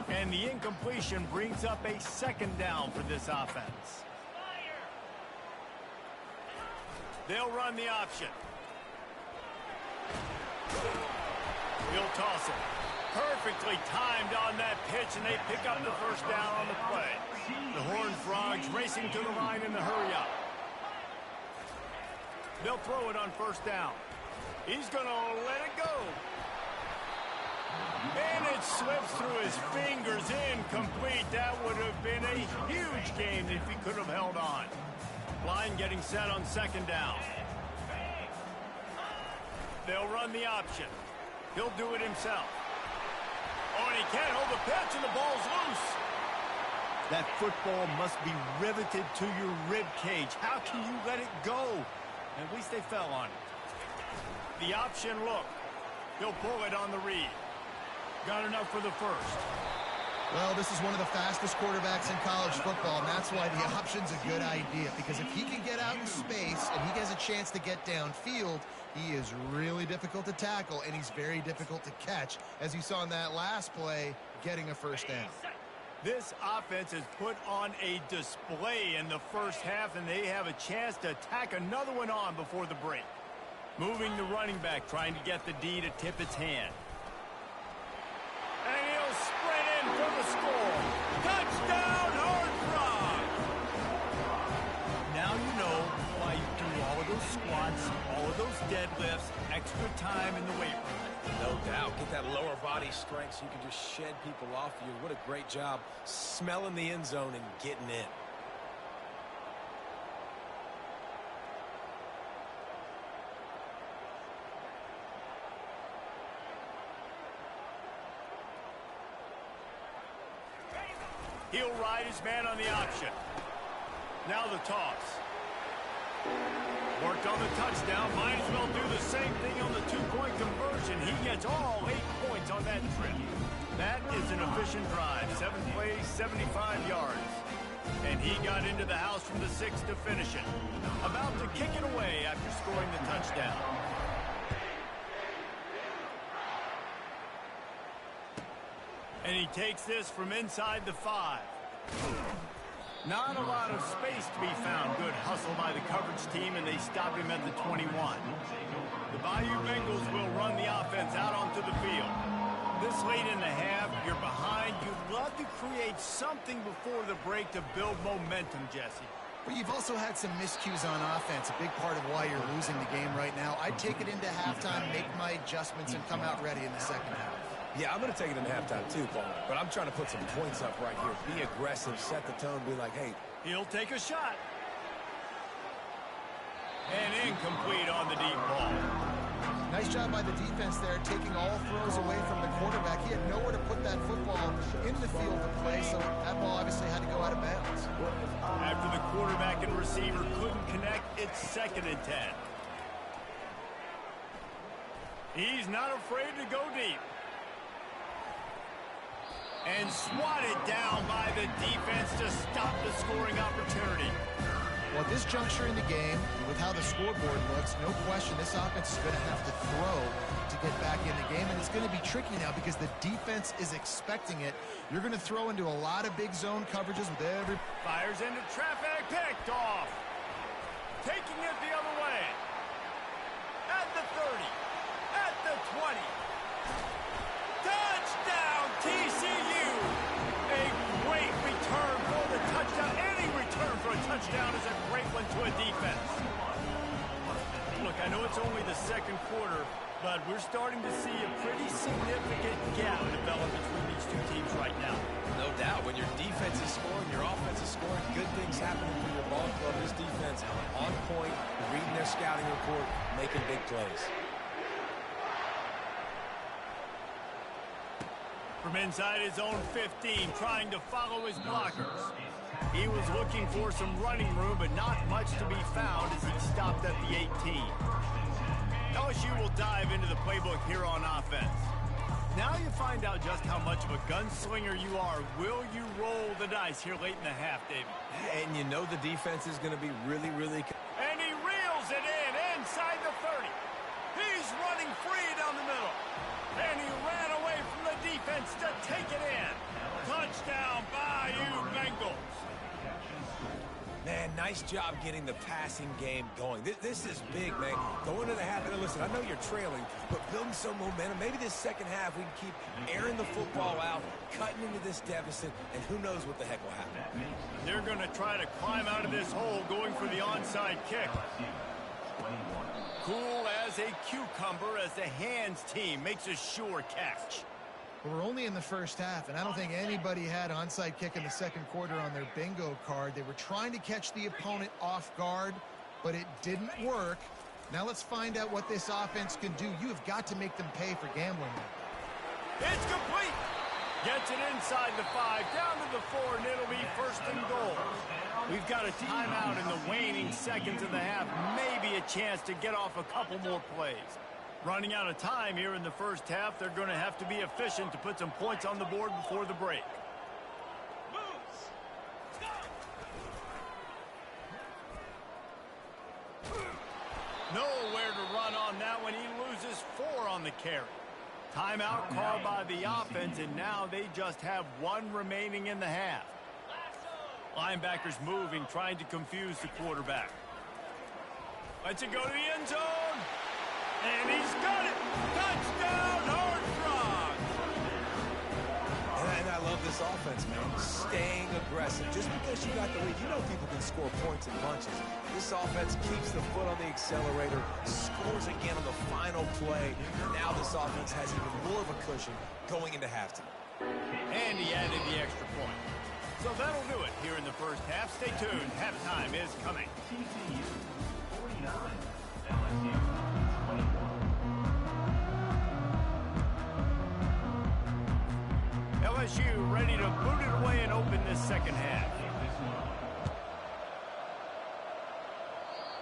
And the incompletion brings up a second down for this offense. They'll run the option. He'll toss it. Perfectly timed on that pitch, and they pick up the first down on the play. The Horned Frogs racing to the line in the hurry-up. They'll throw it on first down. He's going to let it go. And it slips through his fingers, incomplete. That would have been a huge game if he could have held on. Line getting set on second down. They'll run the option. He'll do it himself. Oh, and he can't hold the pitch, and the ball's loose. That football must be riveted to your rib cage. How can you let it go? At least they fell on it. The option look. He'll pull it on the read. Got enough for the first. Well, this is one of the fastest quarterbacks in college football, and that's why the option's a good idea, because if he can get out in space and he has a chance to get downfield, he is really difficult to tackle, and he's very difficult to catch, as you saw in that last play, getting a first down. This offense has put on a display in the first half, and they have a chance to tack another one on before the break. Moving the running back, trying to get the D to tip its hand. And he'll sprint in for the score. Touchdown, Hard Rock! Now you know why you do all of those squats, all of those deadlifts, extra time in the weight room. No doubt. Get that lower body strength so you can just shed people off you. What a great job smelling the end zone and getting in. He'll ride his man on the option. Now the toss. Worked on the touchdown. Might as well do the same thing on the two-point conversion. He gets all 8 points on that trip. That is an efficient drive. 7 plays, 75 yards. And he got into the house from the 6 to finish it. About to kick it away after scoring the touchdown. And he takes this from inside the 5. Not a lot of space to be found. Good hustle by the coverage team, and they stop him at the 21. The Bayou Bengals will run the offense out onto the field. This late in the half, you're behind. You'd love to create something before the break to build momentum, Jesse. But you've also had some miscues on offense, a big part of why you're losing the game right now. I'd take it into halftime, make my adjustments, and come out ready in the second half. Yeah, I'm going to take it into halftime too, Paul. But I'm trying to put some points up right here. Be aggressive, set the tone, be like, hey. He'll take a shot. And incomplete on the deep ball. Nice job by the defense there, taking all throws away from the quarterback. He had nowhere to put that football in the field to play, so that ball obviously had to go out of bounds. After the quarterback and receiver couldn't connect, it's 2nd and 10. He's not afraid to go deep. And swatted down by the defense to stop the scoring opportunity. Well, at this juncture in the game, with how the scoreboard looks, no question this offense is going to have to throw to get back in the game, and it's going to be tricky now because the defense is expecting it. You're going to throw into a lot of big zone coverages with every... Fires into traffic, picked off. Taking it the other way. At the 30. At the 20. Touchdown, TCU! A great return for the touchdown. Any return for a touchdown is a great one to a defense. Look, I know it's only the second quarter, but we're starting to see a pretty significant gap develop between these two teams right now. No doubt. When your defense is scoring, your offense is scoring, good things happening for your ball club. This defense on point, reading their scouting report, making big plays. From inside his own 15, trying to follow his blockers. He was looking for some running room, but not much to be found as he stopped at the 18. LSU will dive into the playbook here on offense. Now you find out just how much of a gunslinger you are. Will you roll the dice here late in the half, David? And you know the defense is going to be really... And he reels it in inside the 30. He's running free down the middle. And he ran away from the defense to take it in. Touchdown, Bayou Bengals. Man, nice job getting the passing game going. This is big, man. Going to the half, and listen, I know you're trailing, but building some momentum. Maybe this second half we can keep airing the football out, cutting into this deficit, and who knows what the heck will happen. They're going to try to climb out of this hole, going for the onside kick. Cool as a cucumber as the hands team makes a sure catch. We're only in the first half, and I don't think anybody had onside kick in the second quarter on their bingo card. They were trying to catch the opponent off guard, but it didn't work. Now let's find out what this offense can do. You have got to make them pay for gambling. It's complete. Gets it inside the 5, down to the 4, and it'll be 1st and goal. We've got a timeout in the waning seconds of the half. Maybe a chance to get off a couple more plays. Running out of time here in the first half. They're going to have to be efficient to put some points on the board before the break. Nowhere to run on that one. He loses 4 on the carry. Timeout called by the offense, and now they just have 1 remaining in the half. Linebackers moving, trying to confuse the quarterback. Lets it go to the end zone. And he's got it. Touchdown, Horned Frogs. And I love this offense, man. Staying aggressive. Just because you got the lead, you know people can score points in bunches. This offense keeps the foot on the accelerator, scores again on the final play. Now this offense has even more of a cushion going into halftime. And he added the extra point. So that'll do it here in the first half. Stay tuned. Halftime is coming. TCU 49, LSU 24. LSU ready to boot it away and open this second half.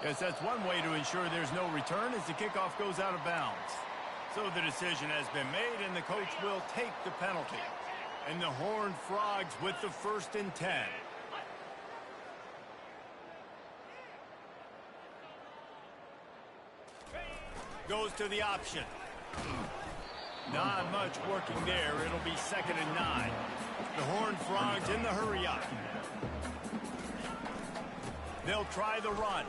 Yes, that's one way to ensure there's no return as the kickoff goes out of bounds. So the decision has been made, and the coach will take the penalty. And the Horned Frogs with the 1st and 10. Goes to the option. Not much working there. It'll be 2nd and 9. The Horned Frogs in the hurry up. They'll try the run.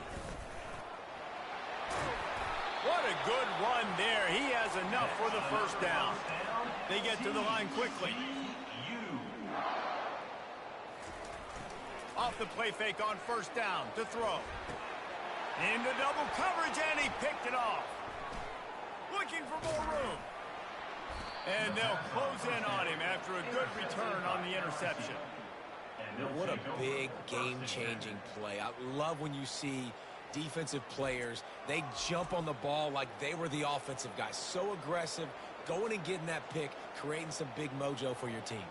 What a good run there. He has enough for the 1st down. They get to the line quickly. Off the play fake on 1st down to throw. Into double coverage, and he picked it off. Looking for more room. And they'll close in on him after a good return on the interception. What a big game-changing play. I love when you see defensive players, they jump on the ball like they were the offensive guys. So aggressive, going and getting that pick, creating some big mojo for your team.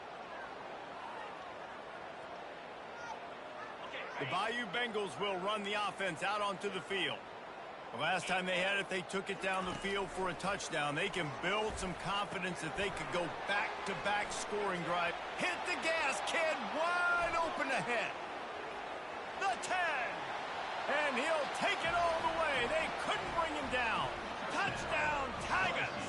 The Bayou Bengals will run the offense out onto the field. The last time they had it, they took it down the field for a touchdown. They can build some confidence that they could go back-to-back scoring drive. Hit the gas, kid, wide open ahead. The 10. And he'll take it all the way. They couldn't bring him down. Touchdown, Tigers.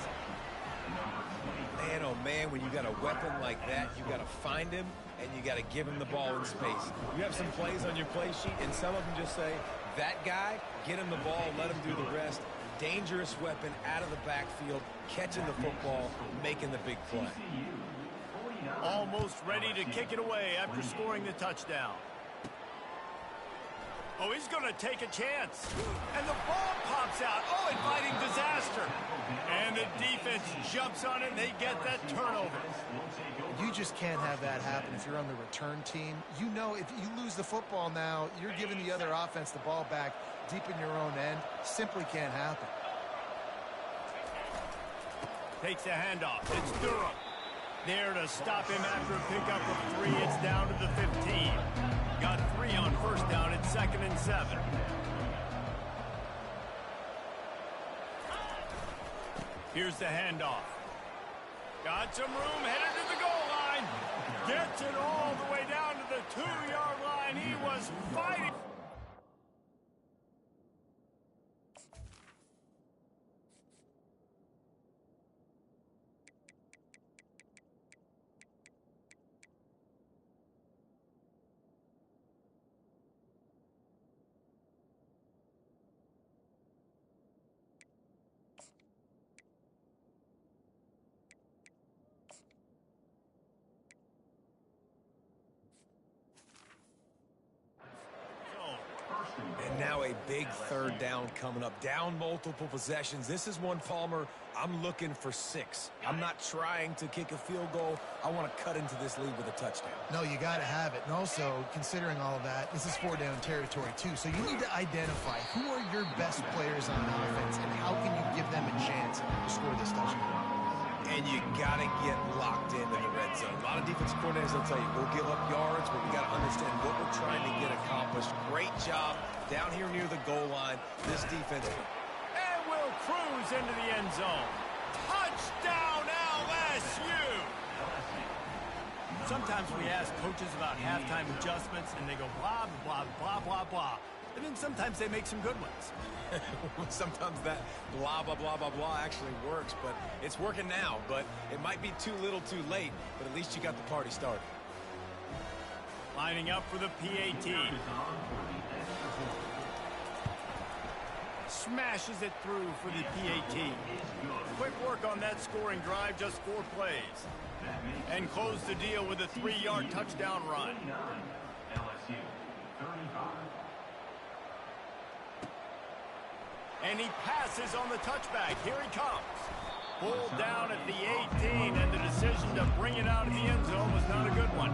Man, oh man, when you got a weapon like that, you got to find him and you got to give him the ball in space. You have some plays on your play sheet, and some of them just say, that guy, get him the ball, let him do the rest. Dangerous weapon out of the backfield, catching the football, making the big play. Almost ready to kick it away after scoring the touchdown. Oh, he's going to take a chance. And the ball pops out. Oh, inviting disaster. And the defense jumps on it, and they get that turnover. You just can't have that happen if you're on the return team. You know if you lose the football now, you're giving the other offense the ball back deep in your own end. Simply can't happen. Takes the handoff. It's Durham. There to stop him after a pickup of 3. It's down to the 15. Got 3 on 1st down. It's 2nd and 7. Here's the handoff. Got some room, headed to the goal line. Gets it all the way down to the 2-yard line. He was fighting. And now a big 3rd down coming up. Down multiple possessions. This is one, Palmer, I'm looking for 6. I'm not trying to kick a field goal. I want to cut into this lead with a touchdown. No, you got to have it. And also, considering all of that, this is 4-down territory, too. So you need to identify who are your best players on offense and how can you give them a chance to score this touchdown. And you got to get locked into the red zone. A lot of defensive coordinators will tell you, we'll give up yards, but we got to understand what we're trying to get accomplished. Great job down here near the goal line. This defense. And we'll cruise moves into the end zone. Touchdown, LSU! Sometimes we ask coaches about halftime adjustments, and they go blah, blah, blah, blah, blah. And then sometimes they make some good ones. Sometimes that blah, blah, blah, blah, blah actually works, but it's working now. But it might be too little too late, but at least you got the party started. Lining up for the PAT. Smashes it through for the PAT. Quick work on that scoring drive, just 4 plays. And close the deal with a 3-yard touchdown run. LSU 35. And he passes on the touchback. Here he comes. Pulled down at the 18, and the decision to bring it out of the end zone was not a good one.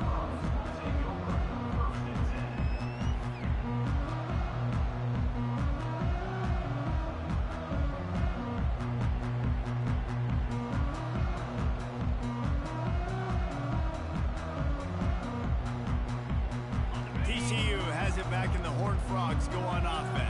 TCU has it back, and the Horned Frogs go on offense.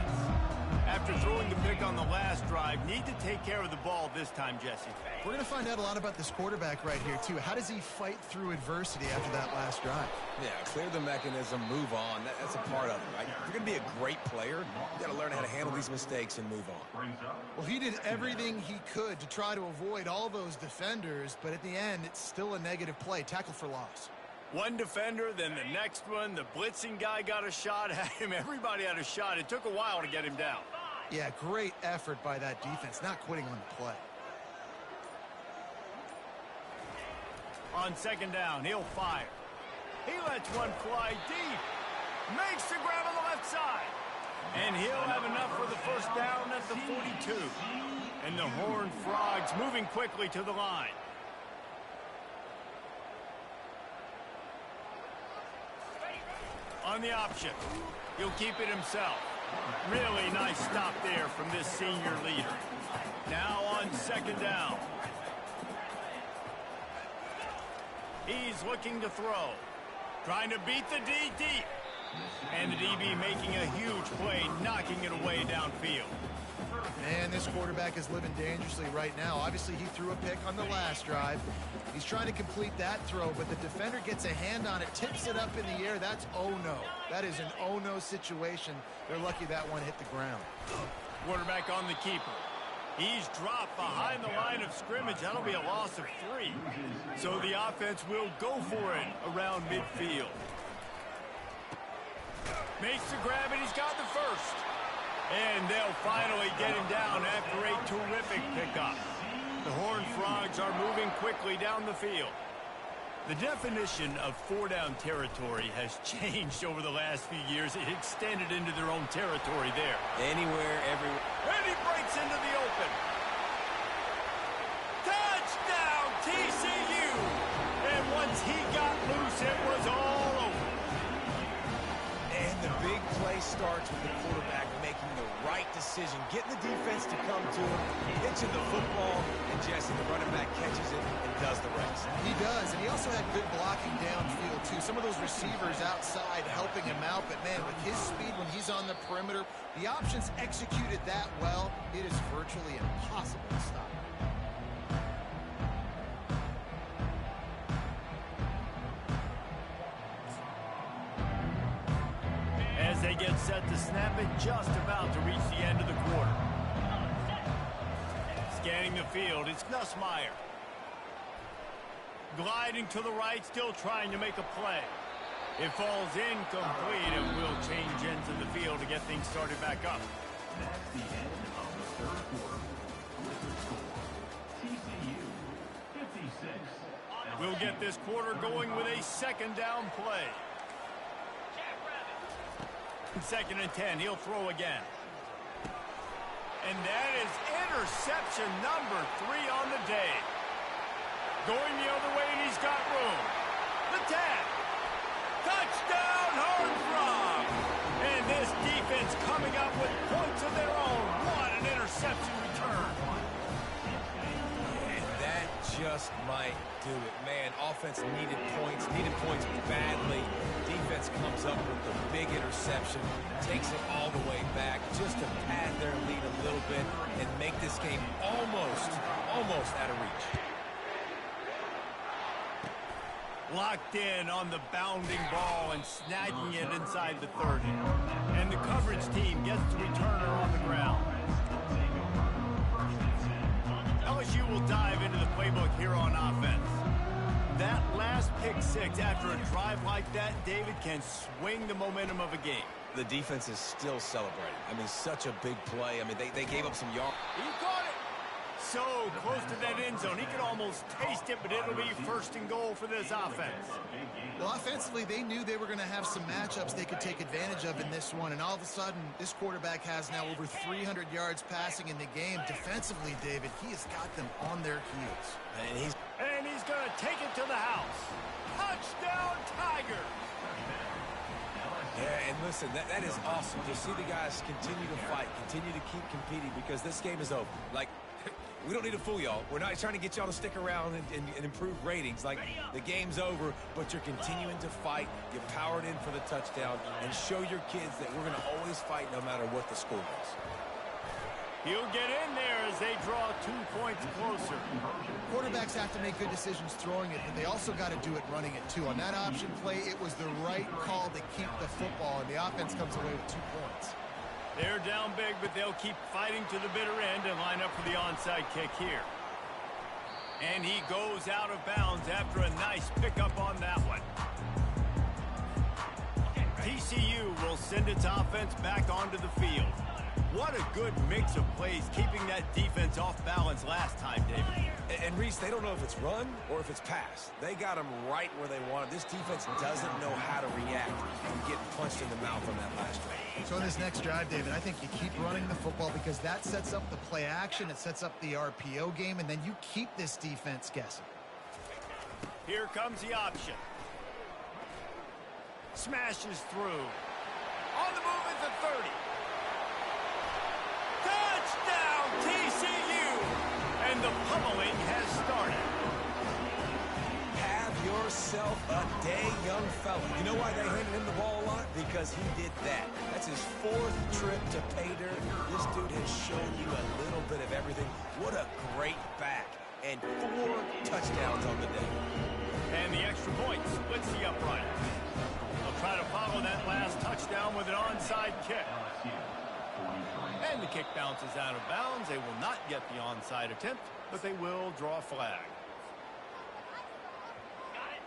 After throwing the pick on the last drive, need to take care of the ball this time, Jesse. We're going to find out a lot about this quarterback right here, too. How does he fight through adversity after that last drive? Yeah, clear the mechanism, move on. That's a part of it, right? If you're going to be a great player, you got to learn how to handle these mistakes and move on. Well, he did everything he could to try to avoid all those defenders, but at the end, it's still a negative play. Tackle for loss. One defender, then the next one. The blitzing guy got a shot at him. Everybody had a shot. It took a while to get him down. Yeah, great effort by that defense, not quitting on the play. On second down, he'll fire. He lets one fly deep. Makes the grab on the left side. And he'll have enough for the first down at the 42. And the Horned Frogs moving quickly to the line. On the option, he'll keep it himself. Really nice stop there from this senior leader. Now on second down. He's looking to throw. Trying to beat the D deep. And the DB making a huge play, knocking it away downfield. Man, this quarterback is living dangerously right now. Obviously, he threw a pick on the last drive. He's trying to complete that throw, but the defender gets a hand on it, tips it up in the air. That's oh-no. That is an oh-no situation. They're lucky that one hit the ground. Quarterback on the keeper. He's dropped behind the line of scrimmage. That'll be a loss of 3. So the offense will go for it around midfield. Makes the grab, and he's got the first. And they'll finally get him down after a terrific pickup. The Horned Frogs are moving quickly down the field. The definition of 4-down territory has changed over the last few years. It extended into their own territory there. Anywhere, everywhere. And he breaks into the open. Touchdown, TCU! And once he got loose, it was all over. And the big play starts with the quarterback making the right decision, getting the defense to come to him, pitching the football, and Jesse, the running back, catches it and does the rest. He does, and he also had good blocking downfield, too. Some of those receivers outside helping him out, but, man, with his speed when he's on the perimeter, the options executed that well, it is virtually impossible to stop. As they get set to snap it, just about to reach the end of the quarter. Scanning the field, it's Nussmeier. Gliding to the right, still trying to make a play. It falls incomplete and will change ends of the field to get things started back up. That's the end of the third quarter. With the score, TCU 56. We'll get this quarter going with a second down play. Second and 10, he'll throw again. And that is interception number 3 on the day. Going the other way, and he's got room. The 10. Touchdown, Horned Frogs! And this defense coming up with points of their own. What an interception return. And that just might do it. Man, offense needed points badly. Defense defense comes up with the big interception, takes it all the way back just to pad their lead a little bit and make this game almost out of reach. Locked in on the bounding ball and snagging it inside the 30. And the coverage team gets the returner on the ground. LSU will dive into the playbook here on offense. That last pick six after a drive like that, David, can swing the momentum of a game. The defense is still celebrating. I mean, such a big play. I mean, they gave up some yards. He caught it. So close to that end zone. He could almost taste it, but it'll be first and goal for this offense. Well, offensively, they knew they were going to have some matchups they could take advantage of in this one, and all of a sudden, this quarterback has now over 300 yards passing in the game. Defensively, David, he has got them on their heels. And he's going to take it to the house. Touchdown, Tiger! Yeah, and listen, that is awesome to see the guys continue to fight, continue to keep competing, because this game is over. Like, we don't need to fool y'all. We're not trying to get y'all to stick around and improve ratings. Like, the game's over, but you're continuing to fight. You powered in for the touchdown, and show your kids that we're going to always fight no matter what the score is. He'll get in there as they draw 2 points closer. Quarterbacks have to make good decisions throwing it, but they also got to do it running it, too. On that option play, it was the right call to keep the football, and the offense comes away with 2 points. They're down big, but they'll keep fighting to the bitter end and line up for the onside kick here. And he goes out of bounds after a nice pickup on that one. TCU will send its offense back onto the field. What a good mix of plays, keeping that defense off balance last time, David. And Reese, they don't know if it's run or if it's pass. They got them right where they want them. This defense doesn't know how to react from getting punched in the mouth on that last drive. So in this next drive, David, I think you keep running the football because that sets up the play action, it sets up the RPO game, and then you keep this defense guessing. Here comes the option. Smashes through. On the move at the 30. Touchdown, TCU! And the pummeling has started. Have yourself a day, young fella. You know why they handed him the ball a lot? Because he did that. That's his 4th trip to pay dirt. This dude has shown you a little bit of everything. What a great back. And 4 touchdowns on the day. And the extra point splits the upright. They'll try to follow that last touchdown with an onside kick. And the kick bounces out of bounds. They will not get the onside attempt, but they will draw a flag.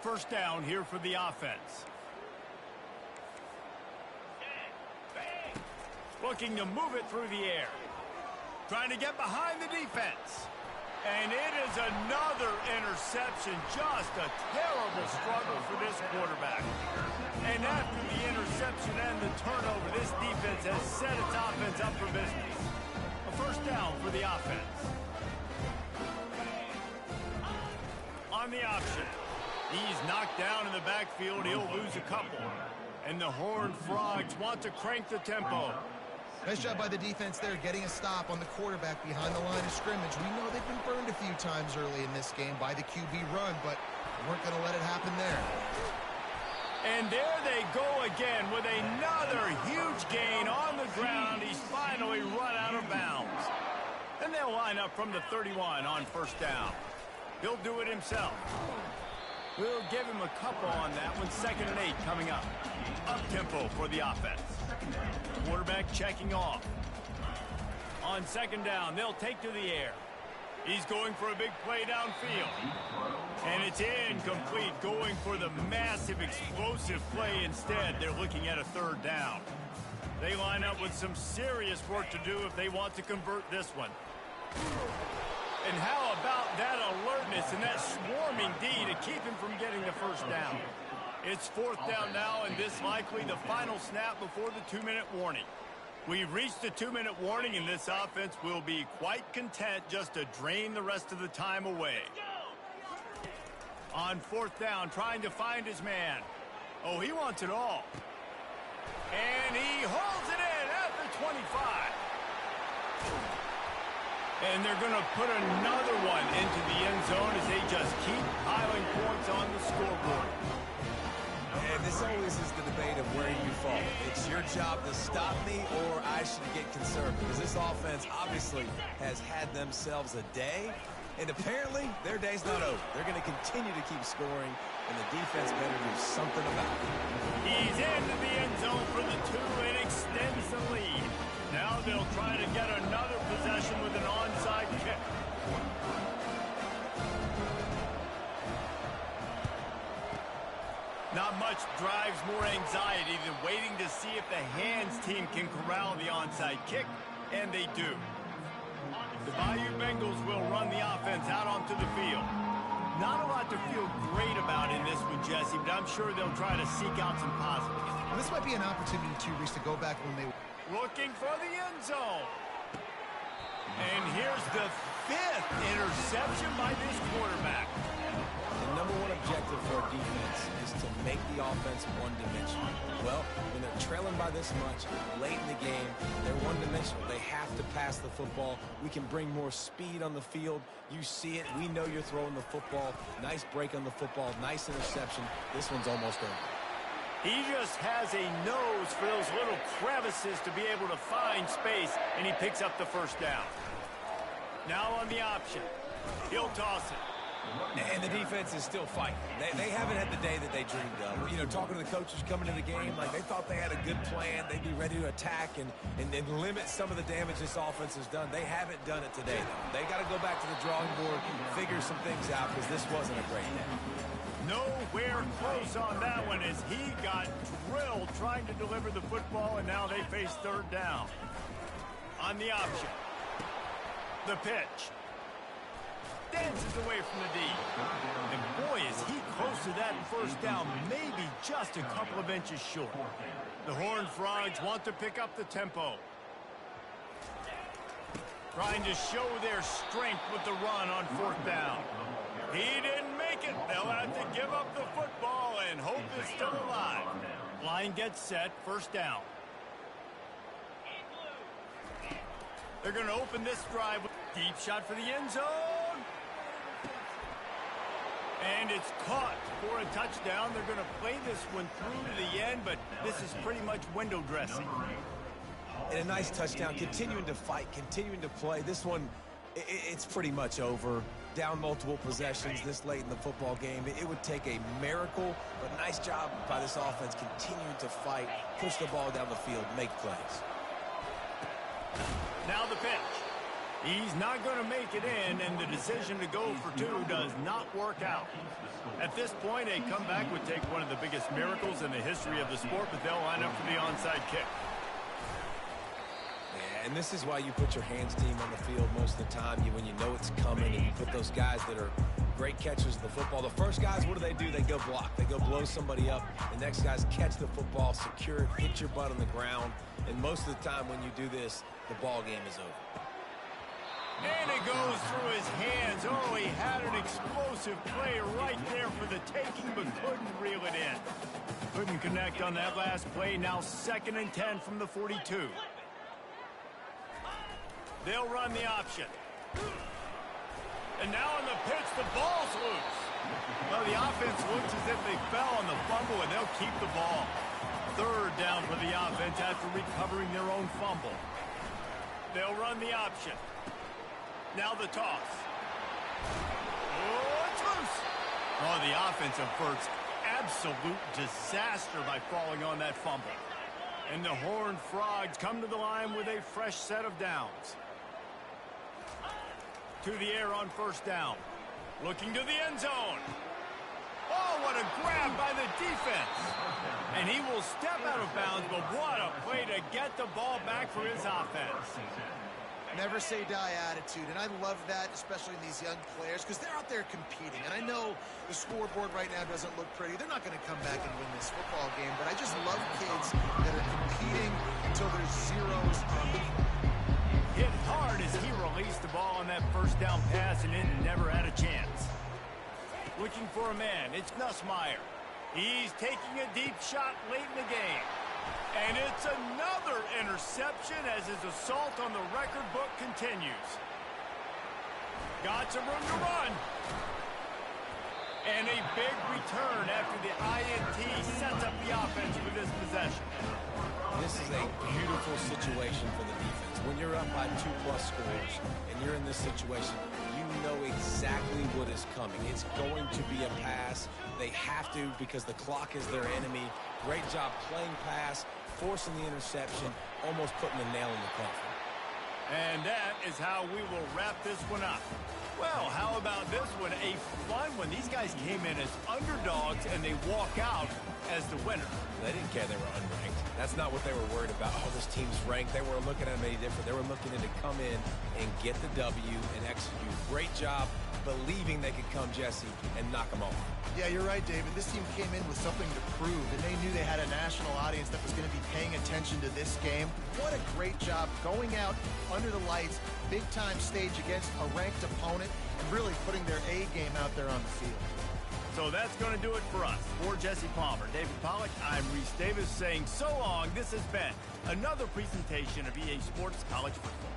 First down here for the offense. Looking to move it through the air. Trying to get behind the defense. And it is another interception. Just a terrible struggle for this quarterback. And after the interception and the turnover, this defense has set its offense up for business. A first down for the offense. On the option. He's knocked down in the backfield. He'll lose a couple. And the Horned Frogs want to crank the tempo. Nice job by the defense there, getting a stop on the quarterback behind the line of scrimmage. We know they've been burned a few times early in this game by the QB run, but we weren't going to let it happen there. And there they go again with another huge gain on the ground. He's finally run out of bounds. And they'll line up from the 31 on first down. He'll do it himself. We'll give him a couple on that one. 2nd and 8 coming up. Up-tempo for the offense. Quarterback checking off. On 2nd down, they'll take to the air. He's going for a big play downfield. And it's incomplete, going for the massive explosive play instead. They're looking at a 3rd down. They line up with some serious work to do if they want to convert this one. And how about that alertness and that swarming D to keep him from getting the first down? It's 4th down now, and this likely the final snap before the 2-minute warning. We've reached the 2-minute warning, and this offense will be quite content just to drain the rest of the time away. On 4th down, trying to find his man. Oh, he wants it all. And he holds it in at the 25. And they're going to put another one into the end zone as they just keep piling points on the scoreboard. And this always is the debate where you fall. It's your job to stop me, or I should get concerned, because this offense obviously has had themselves a day, and apparently their day's not over. They're going to continue to keep scoring, and the defense better do something about it. He's into the end zone for the 2 and extends the lead. Now they'll try to get another possession with an onside kick. Not much drives more anxiety than waiting to see if the hands team can corral the onside kick, and they do. The Bayou Bengals will run the offense out onto the field. Not a lot to feel great about in this one, Jesse, but I'm sure they'll try to seek out some positives. Well, this might be an opportunity, too, Reese, to go back when they... Looking for the end zone. And here's the 5th interception by this quarterback. The number one objective for a defense is to make the offense one-dimensional. Well, when they're trailing by this much late in the game, they're one-dimensional. They have to pass the football. We can bring more speed on the field. You see it. We know you're throwing the football. Nice break on the football. Nice interception. This one's almost over. He just has a nose for those little crevices to be able to find space, and he picks up the first down. Now on the option. He'll toss it. And the defense is still fighting. They haven't had the day that they dreamed of. You know, talking to the coaches coming into the game, like they thought they had a good plan. They'd be ready to attack and limit some of the damage this offense has done. They haven't done it today, though. They got to go back to the drawing board, figure some things out, because this wasn't a great day. Nowhere close on that one as he got drilled trying to deliver the football, and now they face 3rd down. On the option. The pitch. Dances away from the D. And boy, is he close to that first down, maybe just a couple of inches short. The Horned Frogs want to pick up the tempo. Trying to show their strength with the run on 4th down. He didn't make it. They'll have to give up the football and hope it's still alive. Line gets set, 1st down. They're going to open this drive with a deep shot for the end zone. And it's caught for a touchdown. They're going to play this one through to the end, but this is pretty much window dressing. And a nice touchdown, continuing to fight, continuing to play. This one, it's pretty much over. Down multiple possessions this late in the football game. It would take a miracle, but nice job by this offense continuing to fight, push the ball down the field, make plays. Now the pitch. He's not going to make it in, and the decision to go for 2 does not work out. At this point, a comeback would take one of the biggest miracles in the history of the sport, but they'll line up for the onside kick. And this is why you put your hands team on the field most of the time, when you know it's coming, and you put those guys that are great catchers of the football. The first guys, what do? They go block. They go blow somebody up. The next guys catch the football, secure it, hit your butt on the ground. And most of the time when you do this, the ball game is over. And it goes through his hands. Oh, he had an explosive play right there for the taking, but couldn't reel it in. Couldn't connect on that last play. Now 2nd and 10 from the 42. They'll run the option. And now on the pitch, the ball's loose. Well, the offense looks as if they fell on the fumble, and they'll keep the ball. 3rd down for the offense after recovering their own fumble. They'll run the option. Now the toss. Oh, it's loose. Oh, the offense averts absolute disaster by falling on that fumble. And the Horned Frogs come to the line with a fresh set of downs. To the air on 1st down. Looking to the end zone. Oh, what a grab by the defense. And he will step out of bounds, but what a play to get the ball back for his offense. Never say die attitude, and I love that, especially in these young players, because they're out there competing. And I know the scoreboard right now doesn't look pretty. They're not going to come back and win this football game, but I just love kids that are competing until there's zeros on the field. Hit hard as he released the ball on that 1st down pass, and it never had a chance. Looking for a man, it's Nussmeier. He's taking a deep shot late in the game. And it's another interception as his assault on the record book continues. Got some room to run. And a big return after the INT sets up the offense with this possession. possession. This is a beautiful situation for the defense. When you're up by 2+ scores and you're in this situation, you know exactly what is coming. It's going to be a pass. They have to because the clock is their enemy. Great job playing pass, forcing the interception, almost putting the nail in the coffin. And that is how we will wrap this one up. Well, how about this one? A fun one. These guys came in as underdogs, and they walk out as the winner. They didn't care they were unranked. That's not what they were worried about. Oh, this team's ranked. They weren't looking at them any different. They were looking to come in and get the W and execute. Great job believing they could come, Jesse, and knock them off. Yeah, you're right, David. This team came in with something to prove, and they knew they had a national audience that was going to be paying attention to this game. What a great job going out under the lights, big-time stage against a ranked opponent, and really putting their A game out there on the field. So that's going to do it for us. For Jesse Palmer, David Pollack, I'm Reese Davis saying so long. This has been another presentation of EA Sports College Football.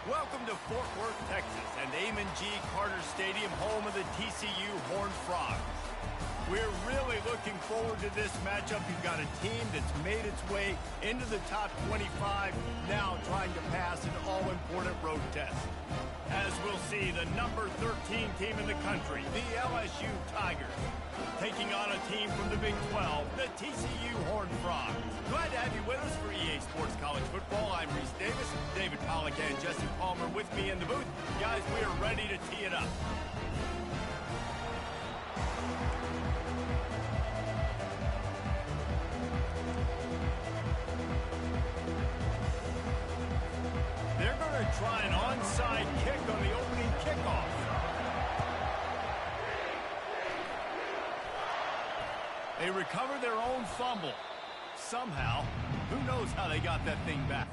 Welcome to Fort Worth, Texas, and Amon G. Carter Stadium, home of the TCU Horned Frogs. We're really looking forward to this matchup. You've got a team that's made its way into the top 25, now trying to pass an all-important road test. As we'll see, the number 13 team in the country, the LSU Tigers, taking on a team from the Big 12, the TCU Horned Frogs. Glad to have you with us for EA Sports College Football. I'm Reese Davis, David Pollack and Jesse Palmer with me in the booth. Guys, we are ready to tee it up. They're going to try an onside kick on the opening kickoff. They recover their own fumble. Somehow, who knows how they got that thing back.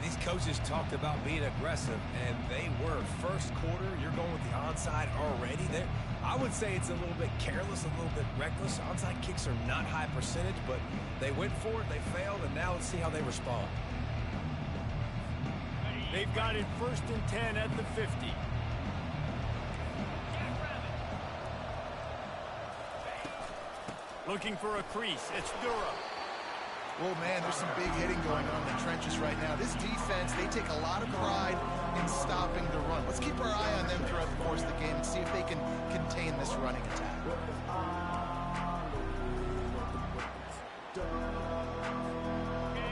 These coaches talked about being aggressive, and they were. First quarter, you're going with the onside already. There, I would say it's a little bit careless, a little bit reckless. Onside kicks are not high percentage, but they went for it, they failed, and now let's see how they respond. They've got it 1st and 10 at the 50. Looking for a crease. It's Durham. Oh, man, there's some big hitting going on in the trenches right now. This defense, they take a lot of pride in stopping the run. Let's keep our eye on them throughout the course of the game and see if they can contain this running attack.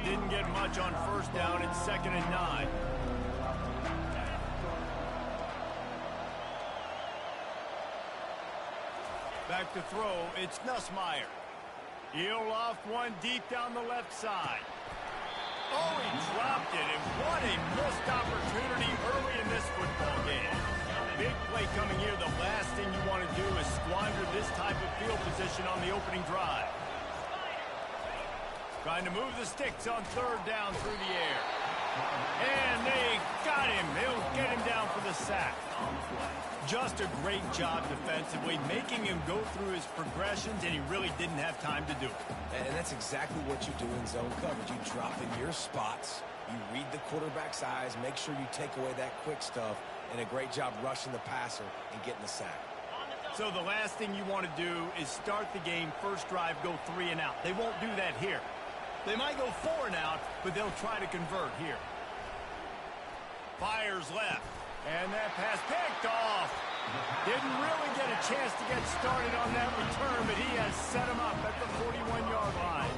Didn't get much on 1st down. It's 2nd and 9. Back to throw. It's Nussmeier. He'll loft one deep down the left side. Oh, he dropped it, and what a missed opportunity early in this football game. Big play coming here. The last thing you want to do is squander this type of field position on the opening drive. Trying to move the sticks on 3rd down through the air. And they got him. They'll get him down for the sack. Just a great job defensively, making him go through his progressions, and he really didn't have time to do it. And that's exactly what you do in zone coverage. You drop in your spots, you read the quarterback's eyes, make sure you take away that quick stuff, and a great job rushing the passer and getting the sack. So the last thing you want to do is start the game, 1st drive, go 3 and out. They won't do that here. They might go 4 and out, but they'll try to convert here. Fires left. And that pass picked off. Didn't really get a chance to get started on that return, but he has set him up at the 41-yard line.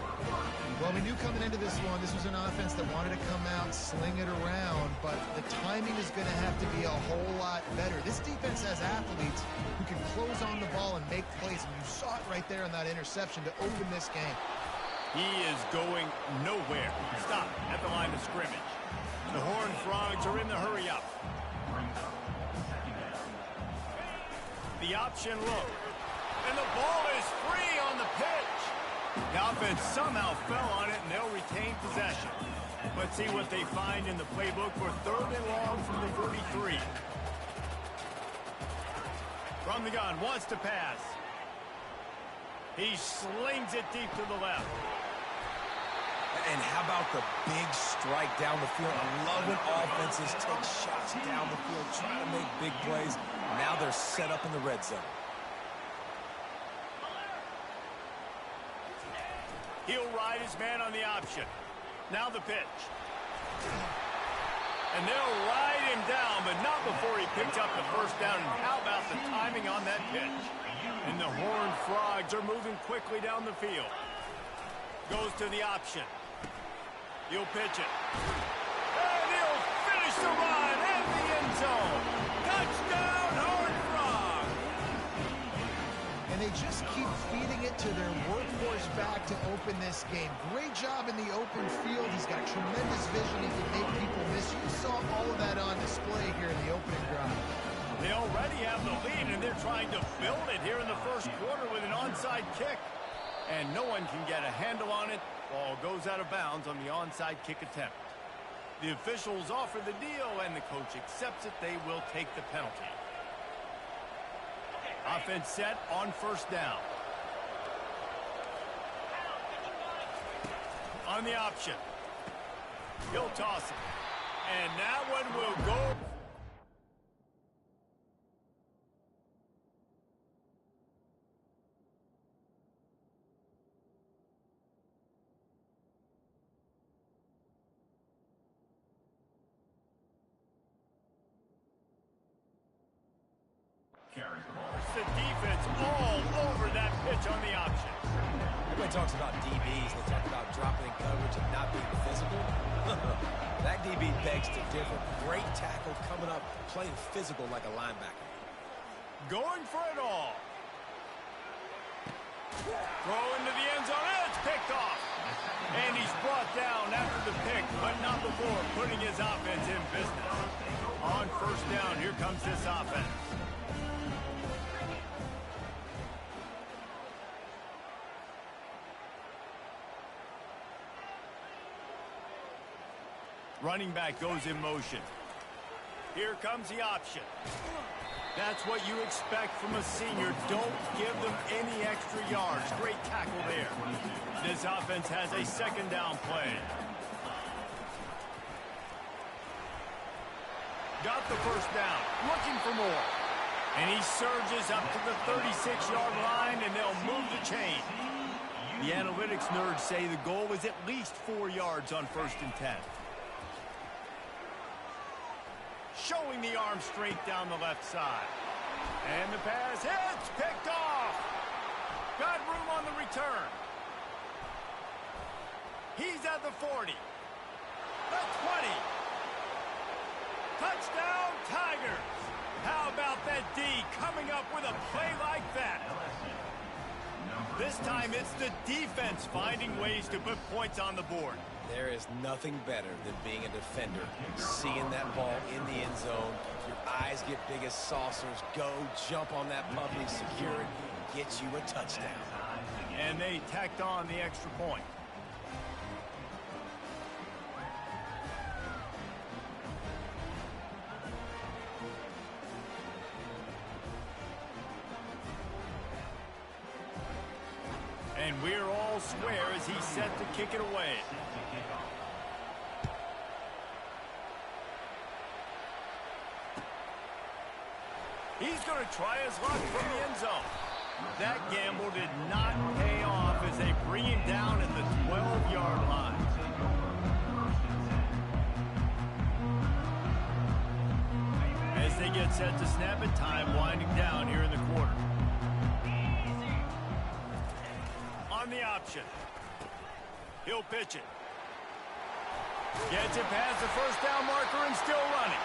Well, we knew coming into this one, this was an offense that wanted to come out, sling it around, but the timing is going to have to be a whole lot better. This defense has athletes who can close on the ball and make plays, and you saw it right there on that interception to open this game. He is going nowhere. Stop at the line of scrimmage. The Horned Frogs are in the hurry-up. The option look. And the ball is free on the pitch. The offense somehow fell on it, and they'll retain possession. Let's see what they find in the playbook for 3rd and long from the 33. From the gun, wants to pass. He slings it deep to the left. And how about the big strike down the field? I love when offenses take shots down the field, trying to make big plays. Now they're set up in the red zone. He'll ride his man on the option. Now the pitch. And they'll ride him down, but not before he picks up the 1st down. And how about the timing on that pitch? And the Horned Frogs are moving quickly down the field. Goes to the option. He'll pitch it. And he'll finish the run in the end zone. Touchdown, Horned Frogs! And they just keep feeding it to their workhorse back to open this game. Great job in the open field. He's got tremendous vision. He can make people miss. You saw all of that on display here in the opening drive. They already have the lead, and they're trying to build it here in the 1st quarter with an onside kick. And no one can get a handle on it. Ball goes out of bounds on the onside kick attempt. The officials offer the deal, and the coach accepts it. They will take the penalty. Offense set on 1st down. On the option. He'll toss it. And that one will go. The defense all over that pitch on the option. Everybody talks about DBs. They talk about dropping in coverage and not being physical. That DB begs to differ. Great tackle coming up, playing physical like a linebacker. Going for it all. Throw into the end zone. It's picked off. And he's brought down after the pick, but not before putting his offense in business. On 1st down, here comes this offense. Running back goes in motion. Here comes the option. That's what you expect from a senior. Don't give them any extra yards. Great tackle there. This offense has a 2nd down play. Got the first down, looking for more. And he surges up to the 36-yard line, and they'll move the chain. The analytics nerds say the goal was at least 4 yards on 1st and 10. Showing the arm strength down the left side. And the pass hits, picked off. Got room on the return. He's at the 40. The 20. Touchdown, Tigers. How about that D coming up with a play like that? This time it's the defense finding ways to put points on the board. There is nothing better than being a defender. Seeing that ball in the end zone, your eyes get big as saucers. Go, jump on that puppy, secure it, get you a touchdown. And they tacked on the extra point. And we're all square as he's set to kick it away. He's going to try his luck from the end zone. That gamble did not pay off as they bring him down at the 12-yard line. As they get set to snap it, time winding down here in the quarter. On the option. He'll pitch it. Gets it past the first down marker and still running.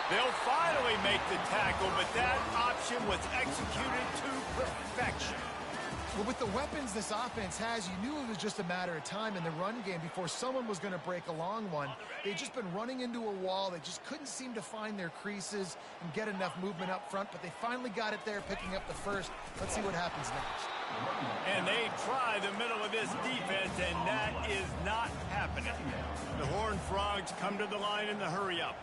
They'll finally make the tackle, but that option was executed to perfection. Well, with the weapons this offense has, you knew it was just a matter of time in the run game before someone was going to break a long one. They'd just been running into a wall. They just couldn't seem to find their creases and get enough movement up front, but they finally got it there, picking up the first. Let's see what happens next. And they try the middle of this defense, and that is not happening. The Horned Frogs come to the line in the hurry-up.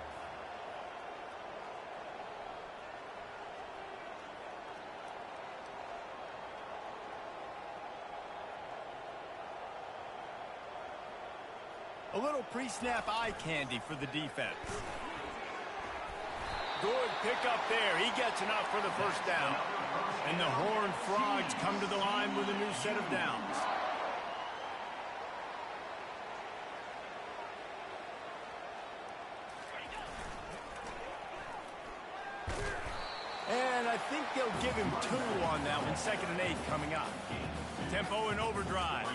A little pre-snap eye candy for the defense. Good pickup there. He gets enough for the first down. And the Horned Frogs come to the line with a new set of downs. And I think they'll give him 2 on that one. 2nd and 8 coming up. Tempo and overdrive.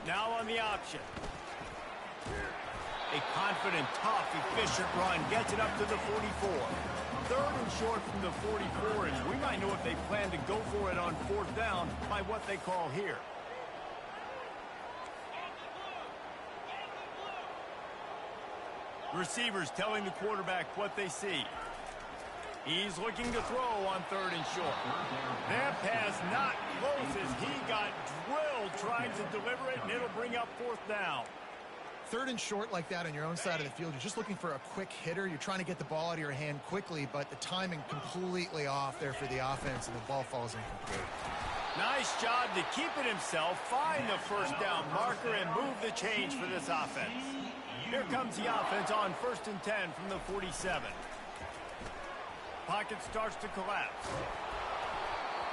Now on the option. A confident, tough, efficient run gets it up to the 44. 3rd and short from the 44, and we might know if they plan to go for it on 4th down by what they call here. Receivers telling the quarterback what they see. He's looking to throw on 3rd and short. That pass not close as he got drilled trying to deliver it, and it'll bring up 4th down. 3rd and short like that on your own side of the field, you're just looking for a quick hitter. You're trying to get the ball out of your hand quickly, but the timing completely off there for the offense, and the ball falls incomplete. Nice job to keep it himself, find the first down marker, and move the chains for this offense. Here comes the offense on 1st and 10 from the 47. Pocket starts to collapse.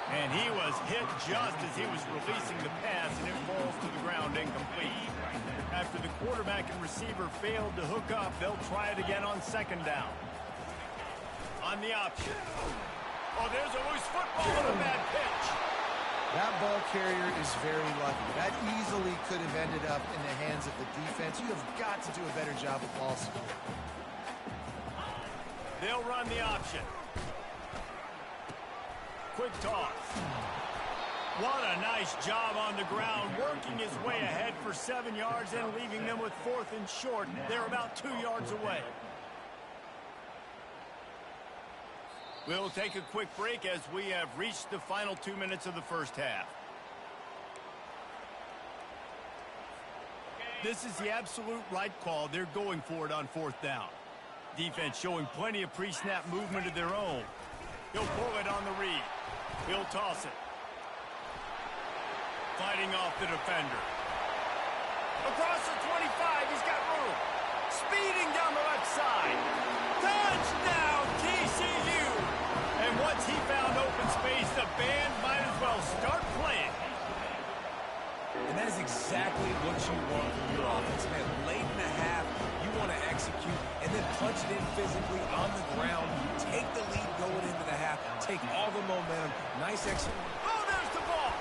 And he was hit just as he was releasing the pass, and it falls to the ground incomplete. After the quarterback and receiver failed to hook up, they'll try it again on 2nd down. On the option. Oh, there's a loose football and a bad pitch. That ball carrier is very lucky. That easily could have ended up in the hands of the defense. You have got to do a better job with ball security. They'll run the option. Quick toss. What a nice job on the ground, working his way ahead for 7 yards and leaving them with 4th and short. They're about 2 yards away. We'll take a quick break as we have reached the final 2 minutes of the first half. This is the absolute right call. They're going for it on 4th down. Defense showing plenty of pre-snap movement of their own. He'll pull it on the read. He'll toss it. Fighting off the defender. Across the 25, he's got room. Speeding down the left side. Touchdown, TCU! And once he found open space, the band might as well start playing. And that is exactly what you want from your offense, man. Late in the half, you want to execute and then punch it in physically on the ground. Take the lead going into the half. Take all the momentum. Nice execution. Oh, there's the ball.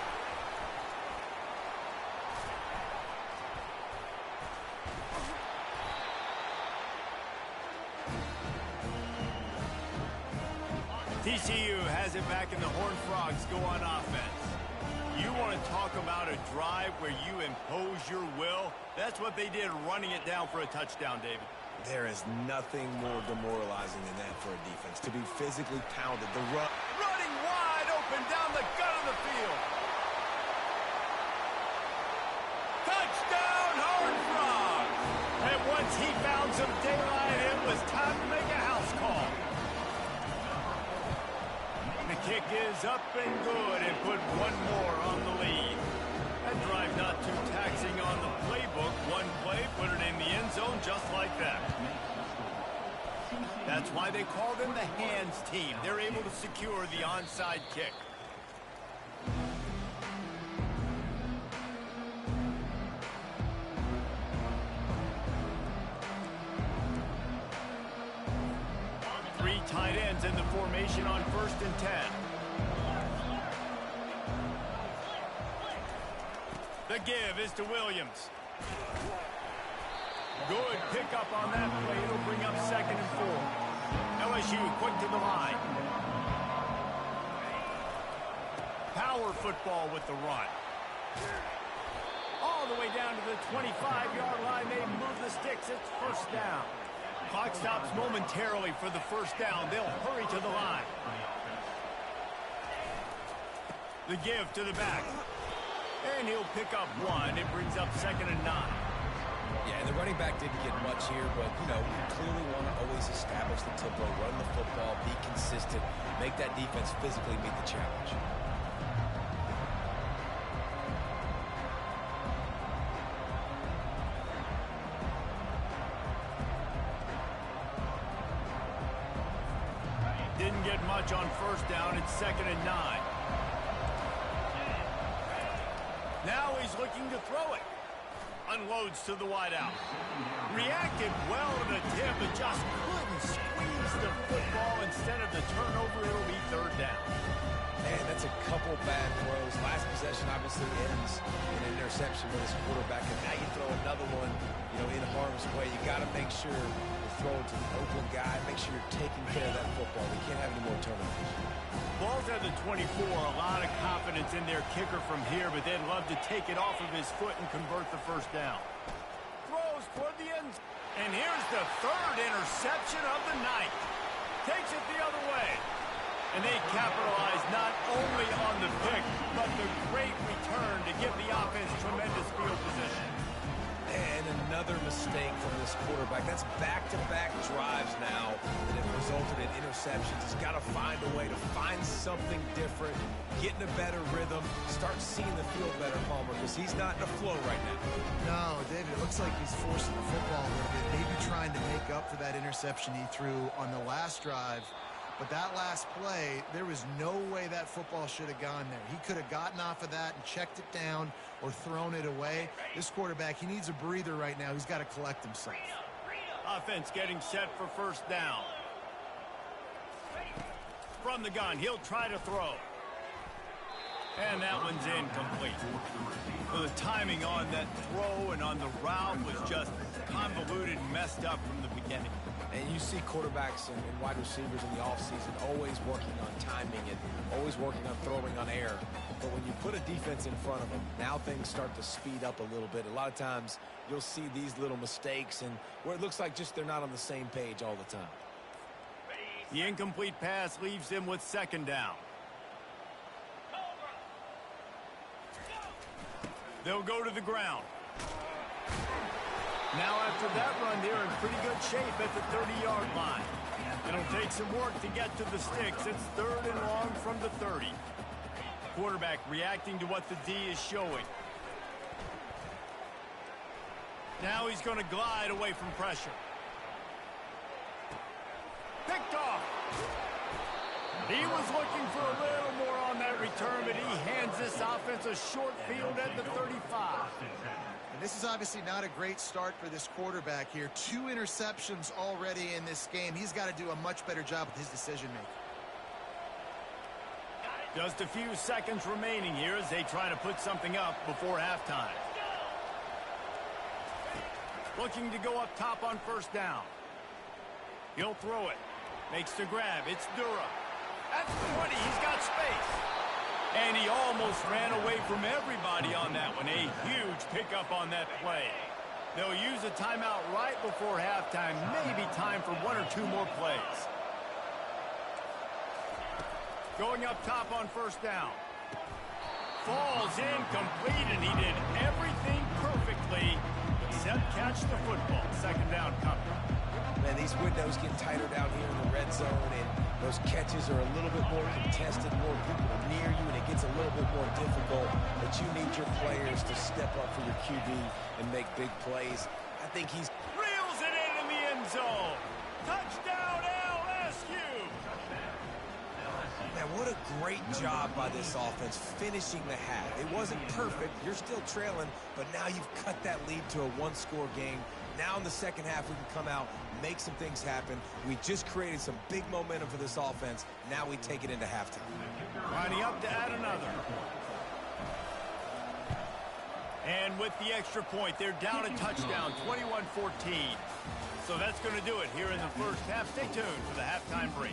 TCU has it back in the Horned Frogs go on offense. You want to talk about a drive where you impose your will? That's what they did, running it down for a touchdown, David. There is nothing more demoralizing than that for a defense, to be physically pounded. The run. Running wide open down the gut of the field. Touchdown, Horned Frogs! And once he found some daylight, it was time to make a house call. The kick is up and good and put one more on the lead. That drive not too taxing on the playbook. One play, put it in the end zone just like that. That's why they call them the hands team. They're able to secure the onside kick. Three tight ends in the formation on 1st and 10. The give is to Williams. Good pickup on that play. It'll bring up 2nd and 4. LSU quick to the line. Power football with the run. All the way down to the 25-yard line. They move the sticks. It's 1st down. Clock stops momentarily for the 1st down. They'll hurry to the line. The give to the back. And he'll pick up 1. It brings up 2nd and 9. Yeah, the running back didn't get much here, but, you know, you clearly want to always establish the tempo, run the football, be consistent, make that defense physically meet the challenge. Didn't get much on 1st down. It's 2nd and 9. Now he's looking to throw it. Unloads to the wideout. Reacted well to the tip, but just couldn't squeeze the football. Instead of the turnover, it'll be 3rd down. Man, that's a couple bad throws. Last possession obviously ends in an interception with his quarterback, and now you throw another one, you know, in harm's way. You got to make sure you throw it to the open guy. Make sure you're taking care of that football. They can't have any more turnovers. Ball's at the 24, a lot of confidence in their kicker from here, but they'd love to take it off of his foot and convert the 1st down. Throws toward the end. And here's the 3rd interception of the night. Takes it the other way. And they capitalize not only on the pick, but the great return to give the offense tremendous field position. And another mistake from this quarterback. That's back-to-back drives now that have resulted in interceptions. He's got to find a way to find something different, get in a better rhythm, start seeing the field better, Palmer, because he's not in a flow right now. No, David, it looks like he's forcing the football a little bit, maybe trying to make up for that interception he threw on the last drive. But that last play, there was no way that football should have gone there. He could have gotten off of that and checked it down or thrown it away. This quarterback, he needs a breather right now. He's got to collect himself. Offense getting set for 1st down. From the gun, he'll try to throw. And that one's incomplete. Well, the timing on that throw and on the route was just convoluted, messed up from the beginning. And you see quarterbacks and wide receivers in the offseason always working on timing and always working on throwing on air. But when you put a defense in front of them, now things start to speed up a little bit. A lot of times you'll see these little mistakes and where it looks like just they're not on the same page all the time. The incomplete pass leaves them with 2nd down. They'll go to the ground. Now after that run, they're in pretty good shape at the 30-yard line. It'll take some work to get to the sticks. It's 3rd and long from the 30. Quarterback reacting to what the D is showing. Now he's going to glide away from pressure. Picked off. He was looking for a little more on that return, but he hands this offense a short field at the 35. And this is obviously not a great start for this quarterback here. 2 interceptions already in this game. He's got to do a much better job with his decision-making. Just a few seconds remaining here as they try to put something up before halftime. Looking to go up top on first down. He'll throw it. Makes the grab. It's Dura. At the 20, he's got space. And he almost ran away from everybody on that one. A huge pickup on that play. They'll use a timeout right before halftime. Maybe time for 1 or 2 more plays. Going up top on first down. Falls incomplete, and he did everything perfectly except catch the football. Second down coming. Man, these windows get tighter down here in the red zone, and those catches are a little bit more contested, more people are near you, and it gets a little bit more difficult. But you need your players to step up for your QB and make big plays. I think he's reels it in the end zone. Touchdown, LSU. Man, what a great job by this offense finishing the half. It wasn't perfect. You're still trailing, but now you've cut that lead to a 1-score game. Now in the second half, we can come out, make some things happen. We just created some big momentum for this offense. Now we take it into halftime. Lining up to add another. And with the extra point, they're down a touchdown, 21-14. So that's going to do it here in the first half. Stay tuned for the halftime break.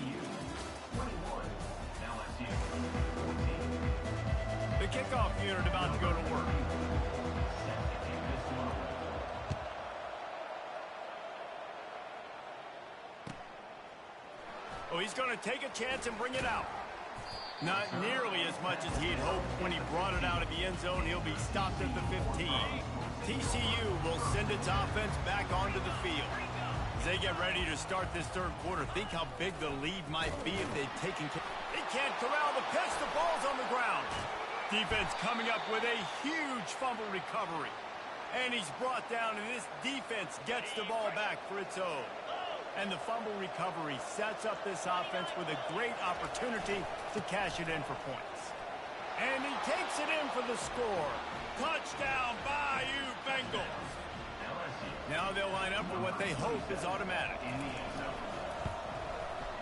The kickoff unit about to go to work. Oh, he's going to take a chance and bring it out. Not nearly as much as he'd hoped when he brought it out of the end zone. He'll be stopped at the 15. TCU will send its offense back onto the field. As they get ready to start this third quarter, think how big the lead might be if they'd taken care. He can't corral the pitch. The ball's on the ground. Defense coming up with a huge fumble recovery. And he's brought down, and this defense gets the ball back for its own. And the fumble recovery sets up this offense with a great opportunity to cash it in for points. And he takes it in for the score. Touchdown, Bayou Bengals. Now they'll line up for what they hope is automatic.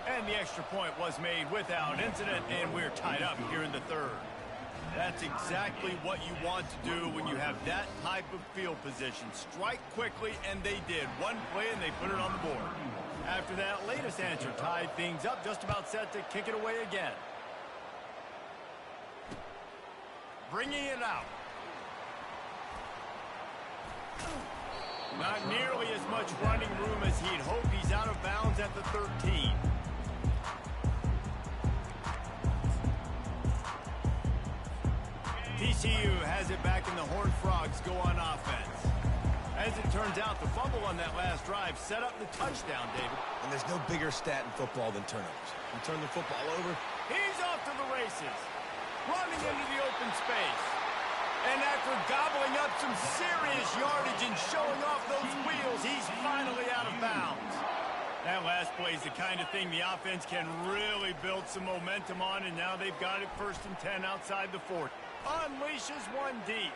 And the extra point was made without incident, and we're tied up here in the third. That's exactly what you want to do when you have that type of field position. Strike quickly, and they did. One play, and they put it on the board. After that latest answer tied things up, just about set to kick it away again. Bringing it out. Not nearly as much running room as he'd hoped. He's out of bounds at the 13. TCU has it back, and the Horned Frogs go on offense. As it turns out, the fumble on that last drive set up the touchdown, David. And there's no bigger stat in football than turnovers. You turn the football over. He's off to the races. Running into the open space. And after gobbling up some serious yardage and showing off those wheels, he's finally out of bounds. That last play is the kind of thing the offense can really build some momentum on, and now they've got it 1st and 10 outside the 40. Unleashes one deep.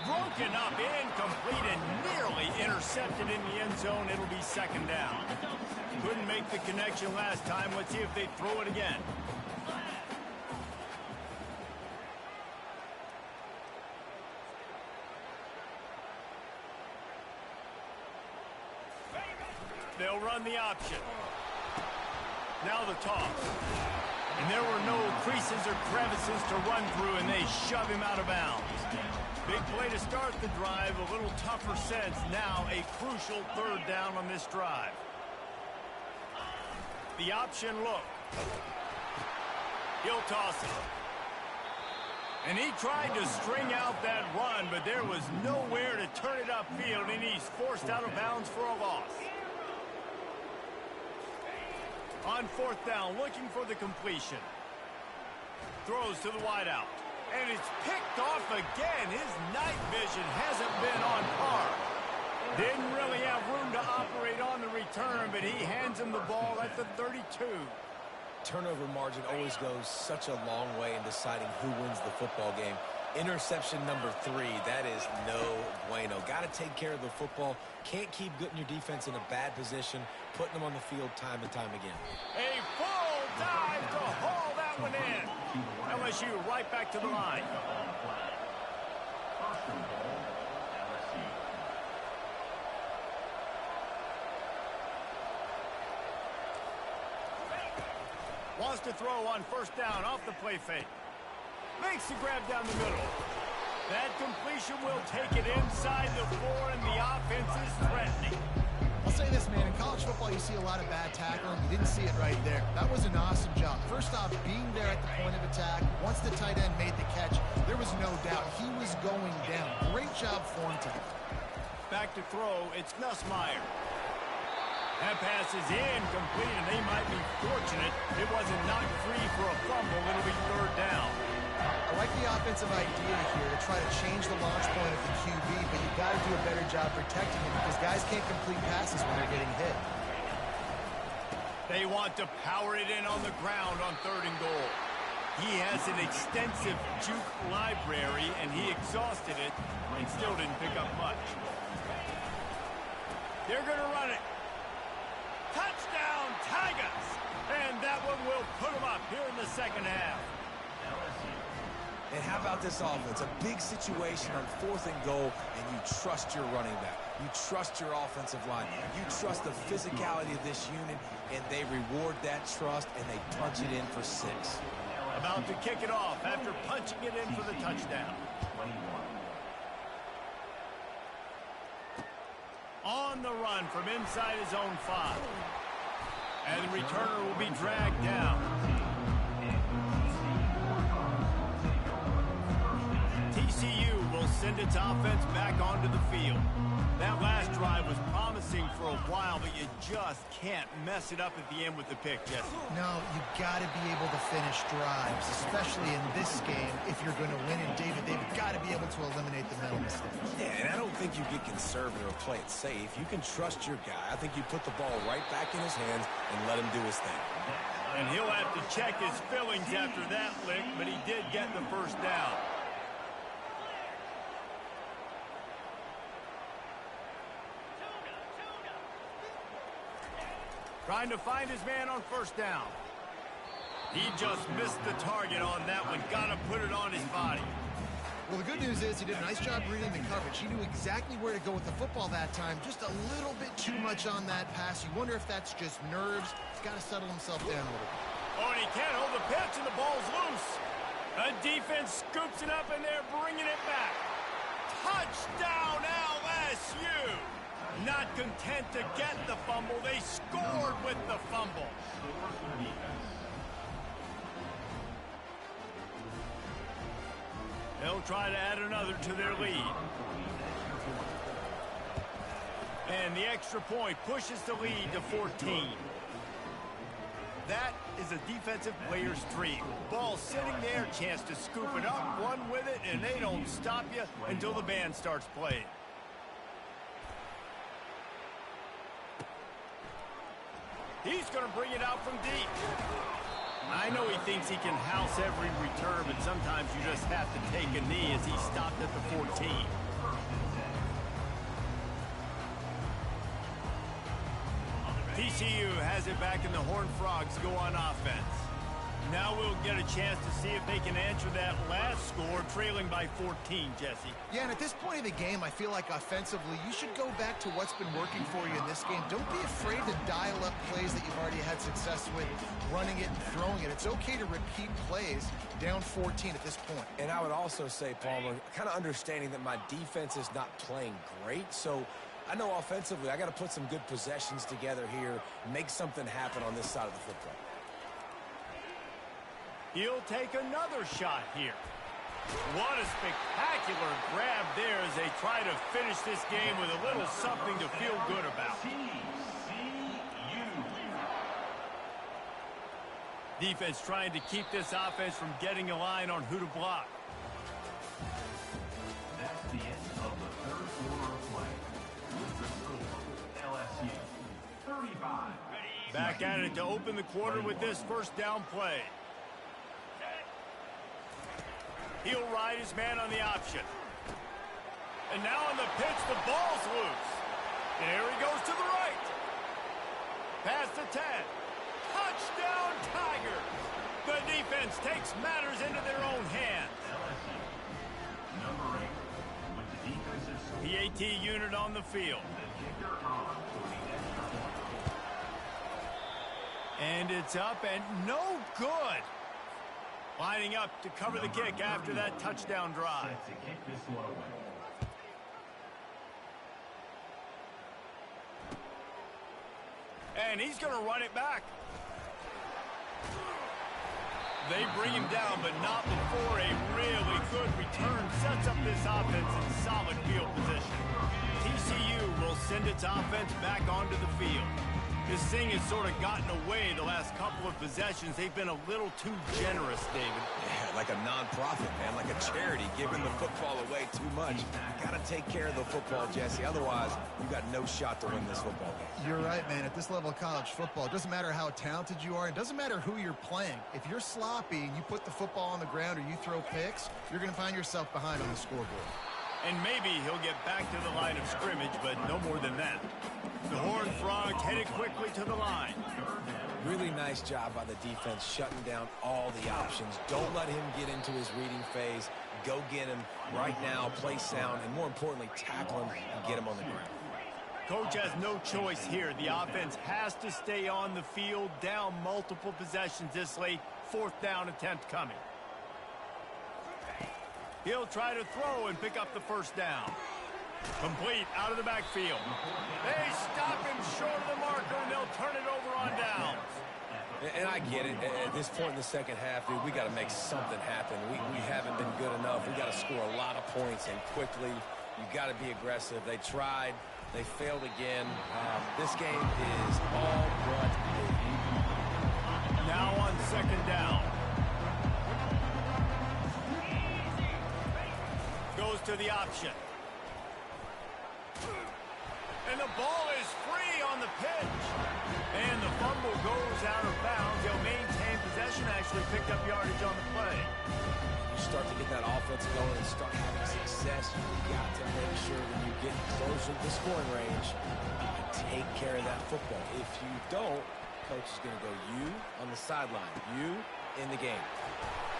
Broken up, incomplete, and nearly intercepted in the end zone. It'll be second down. Couldn't make the connection last time. Let's see if they throw it again. They'll run the option. Now the toss. And there were no creases or crevices to run through, and they shove him out of bounds. Big play to start the drive. A little tougher sense. Now a crucial third down on this drive. The option look. He'll toss it. And he tried to string out that run, but there was nowhere to turn it upfield, and he's forced out of bounds for a loss. On 4th down, looking for the completion. Throws to the wideout. And it's picked off again. His night vision hasn't been on par. Didn't really have room to operate on the return, but he hands him the ball at the 32. Turnover margin always goes such a long way in deciding who wins the football game. Interception number 3, that is no bueno. Got to take care of the football. Can't keep putting your defense in a bad position, putting them on the field time and time again. A full dive to haul that one in. LSU right back to the line. First and goal, LSU. Wants to throw on first down off the play fake. Makes the grab down the middle. That completion will take it inside the 4, and the offense is threatening. I'll say this, man. In college football, you see a lot of bad tackling. You didn't see it right there. That was an awesome job. First off, being there at the point of attack. Once the tight end made the catch, there was no doubt he was going down. Great job form tackle. Back to throw. It's Nussmeier. That pass is incomplete, and they might be fortunate it wasn't knocked free for a fumble. It'll be third down. I like the offensive idea here to try to change the launch point of the QB, but you've got to do a better job protecting him because guys can't complete passes when they're getting hit. They want to power it in on the ground on 3rd and goal. He has an extensive juke library, and he exhausted it and still didn't pick up much. They're going to run it. Touchdown, Tigers! And that one will put them up here in the second half. And how about this offense? A big situation on 4th and goal, and you trust your running back. You trust your offensive line. You trust the physicality of this unit, and they reward that trust, and they punch it in for 6. About to kick it off after punching it in for the touchdown. On the run from inside his own 5. And the returner will be dragged down. TCU will send its offense back onto the field. That last drive was promising for a while, but you just can't mess it up at the end with the pick, Jesse. No, you've got to be able to finish drives, especially in this game. If you're going to win in David, they've got to be able to eliminate the mental mistakes. Yeah, and I don't think you get conservative or play it safe. You can trust your guy. I think you put the ball right back in his hands and let him do his thing. And he'll have to check his fillings after that lick, but he did get the first down. Trying to find his man on first down. He just missed the target on that one. Got to put it on his body. Well, the good news is he did a nice job reading the coverage. He knew exactly where to go with the football that time. Just a little bit too much on that pass. You wonder if that's just nerves. He's got to settle himself down a little bit. Oh, and he can't hold the pitch, and the ball's loose. A defense scoops it up, and they're bringing it back. Touchdown, LSU! Not content to get the fumble, they scored with the fumble. They'll try to add another to their lead. And the extra point pushes the lead to 14. That is a defensive player's dream. Ball sitting there, chance to scoop it up, run with it, and they don't stop you until the band starts playing. He's going to bring it out from deep. I know he thinks he can house every return, but sometimes you just have to take a knee as he stopped at the 14. TCU has it back, and the Horned Frogs go on offense. Now we'll get a chance to see if they can answer that last score, trailing by 14, Jesse. Yeah, and at this point of the game, I feel like offensively, you should go back to what's been working for you in this game. Don't be afraid to dial up plays that you've already had success with, running it and throwing it. It's okay to repeat plays down 14 at this point. And I would also say, Palmer, kind of understanding that my defense is not playing great, so I know offensively I got to put some good possessions together here, make something happen on this side of the football. He'll take another shot here. What a spectacular grab there as they try to finish this game with a little something to feel good about. Defense trying to keep this offense from getting a line on who to block. That's the end of the third quarter of play. With the Back at it to open the quarter with this first down play. He'll ride his man on the option. And now on the pitch, the ball's loose. There he goes to the right. Pass to 10. Touchdown, Tigers. The defense takes matters into their own hands. LSU, number 8, with the defensive score. The AT unit on the field. The kicker on for the extra point. And it's up and no good. Lining up to cover the kick after that touchdown drive. Set to kick this one away. And he's going to run it back. They bring him down, but not before a really good return sets up this offense in solid field position. TCU will send its offense back onto the field. This thing has sort of gotten away the last couple of possessions. They've been a little too generous, David. Yeah, like a non-profit, man, like a charity, giving the football away too much. Got to take care of the football, Jesse. Otherwise, you got no shot to win this football game. You're right, man. At this level of college football, it doesn't matter how talented you are. It doesn't matter who you're playing. If you're sloppy and you put the football on the ground or you throw picks, you're going to find yourself behind on the scoreboard. And maybe he'll get back to the line of scrimmage, but no more than that. The Horned Frogs headed quickly to the line. Really nice job by the defense shutting down all the options. Don't let him get into his reading phase. Go get him right now, play sound, and more importantly, tackle him and get him on the ground. Coach has no choice here. The offense has to stay on the field, down multiple possessions this late. Fourth down attempt coming. He'll try to throw and pick up the first down. Complete out of the backfield. They stop him short of the marker, and they'll turn it over on downs. And I get it. At this point in the second half, dude, we got to make something happen. We haven't been good enough. We got to score a lot of points and quickly. You got to be aggressive. They tried. They failed again. This game is all but now on second down. Goes to the option. And the ball is free on the pitch. And the fumble goes out of bounds. They'll maintain possession, actually picked up yardage on the play. You start to get that offense going and start having success. You've got to make sure when you get closer to the scoring range, you take care of that football. If you don't, coach is going to go you on the sideline, you in the game.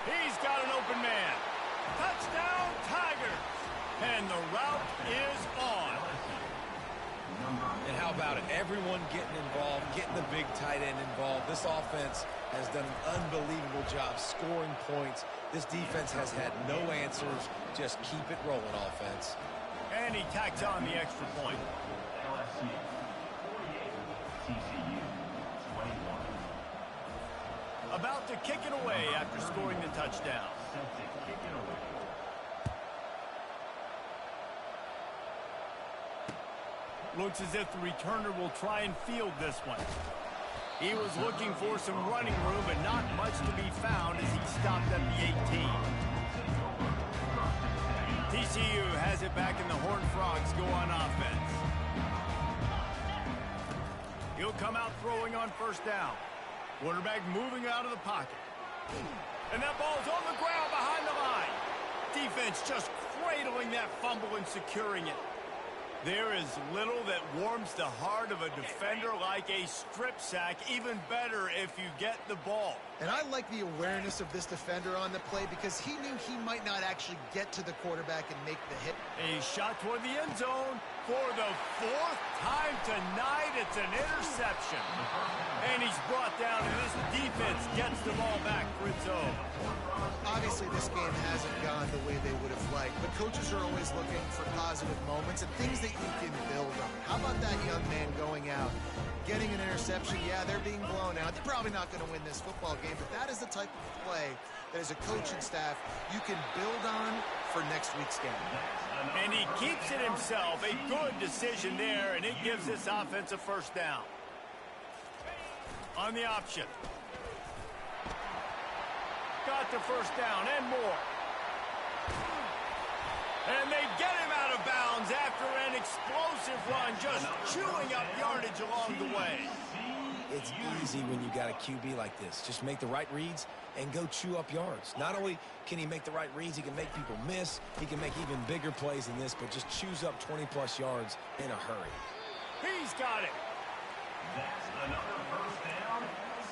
He's got an open man. Touchdown, Tigers. And the route is on. And how about it? Everyone getting involved, getting the big tight end involved. This offense has done an unbelievable job scoring points. This defense has had no answers. Just keep it rolling, offense. And he tacks on the extra point. LSU 48, TCU 21. About to kick it away after scoring the touchdown. Set to kick it away. Looks as if the returner will try and field this one. He was looking for some running room, but not much to be found as he stopped at the 18. TCU has it back and the Horned Frogs go on offense. He'll come out throwing on first down. Quarterback moving out of the pocket. And that ball's on the ground behind the line. Defense just cradling that fumble and securing it. There is little that warms the heart of a defender like a strip sack. Even better if you get the ball. And I like the awareness of this defender on the play because he knew he might not actually get to the quarterback and make the hit. A shot toward the end zone for the fourth time tonight. It's an interception. And he's brought down, and this defense gets the ball back for its own. Obviously, this game hasn't gone the way they would have liked, but coaches are always looking for positive moments and things that you can build on. How about that young man going out, getting an interception? Yeah, they're being blown out. They're probably not going to win this football game, but that is the type of play that as a coaching staff you can build on for next week's game. And he keeps it himself. A good decision there, and it gives this offense a first down. On the option. Got the first down and more. And they get him out of bounds after an explosive run, just chewing up yardage along the way. it's easy when you got a QB like this. Just make the right reads and go chew up yards. Not only can he make the right reads, he can make people miss. He can make even bigger plays than this, but just chews up 20-plus yards in a hurry. He's got it. That's another first down.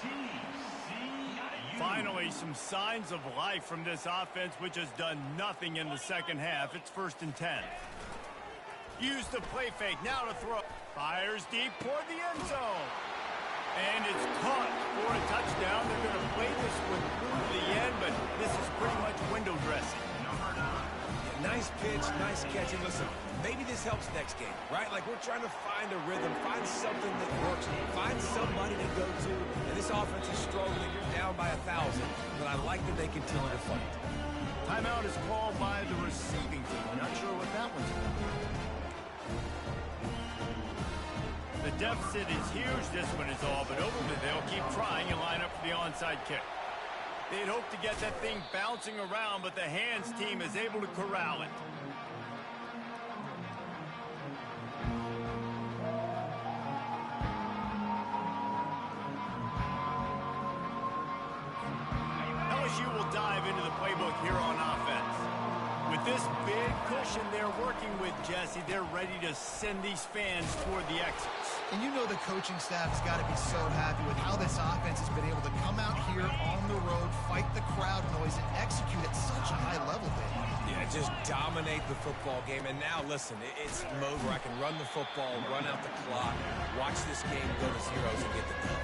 TCU. Finally, some signs of life from this offense, which has done nothing in the second half. It's 1st and 10. Use the play fake. Now to throw. Fires deep toward the end zone. And it's caught for a touchdown. They're going to play this one through to the end, but this is pretty much window dressing. Number 9. Yeah, nice pitch, nice catch. And listen, maybe this helps next game, right? Like, we're trying to find a rhythm, find something that works, find somebody to go to. And this offense is struggling. You're down by 1,000, but I like that they continue to fight. Timeout is called by the receiving team. Not sure what that one's about. The deficit is huge. This one is all but over, but they'll keep trying and line up for the onside kick. They'd hope to get that thing bouncing around, but the hands team is able to corral it. LSU will dive into the playbook here on offense. With this big cushion they're working with, Jesse, they're ready to send these fans toward the exits. And you know the coaching staff has got to be so happy with how this offense has been able to come out here on the road, fight the crowd noise, and execute at such a high level, Dave. Yeah, just dominate the football game. And now, listen, it's mode where I can run the football, run out the clock, watch this game go to zeros and get the dub.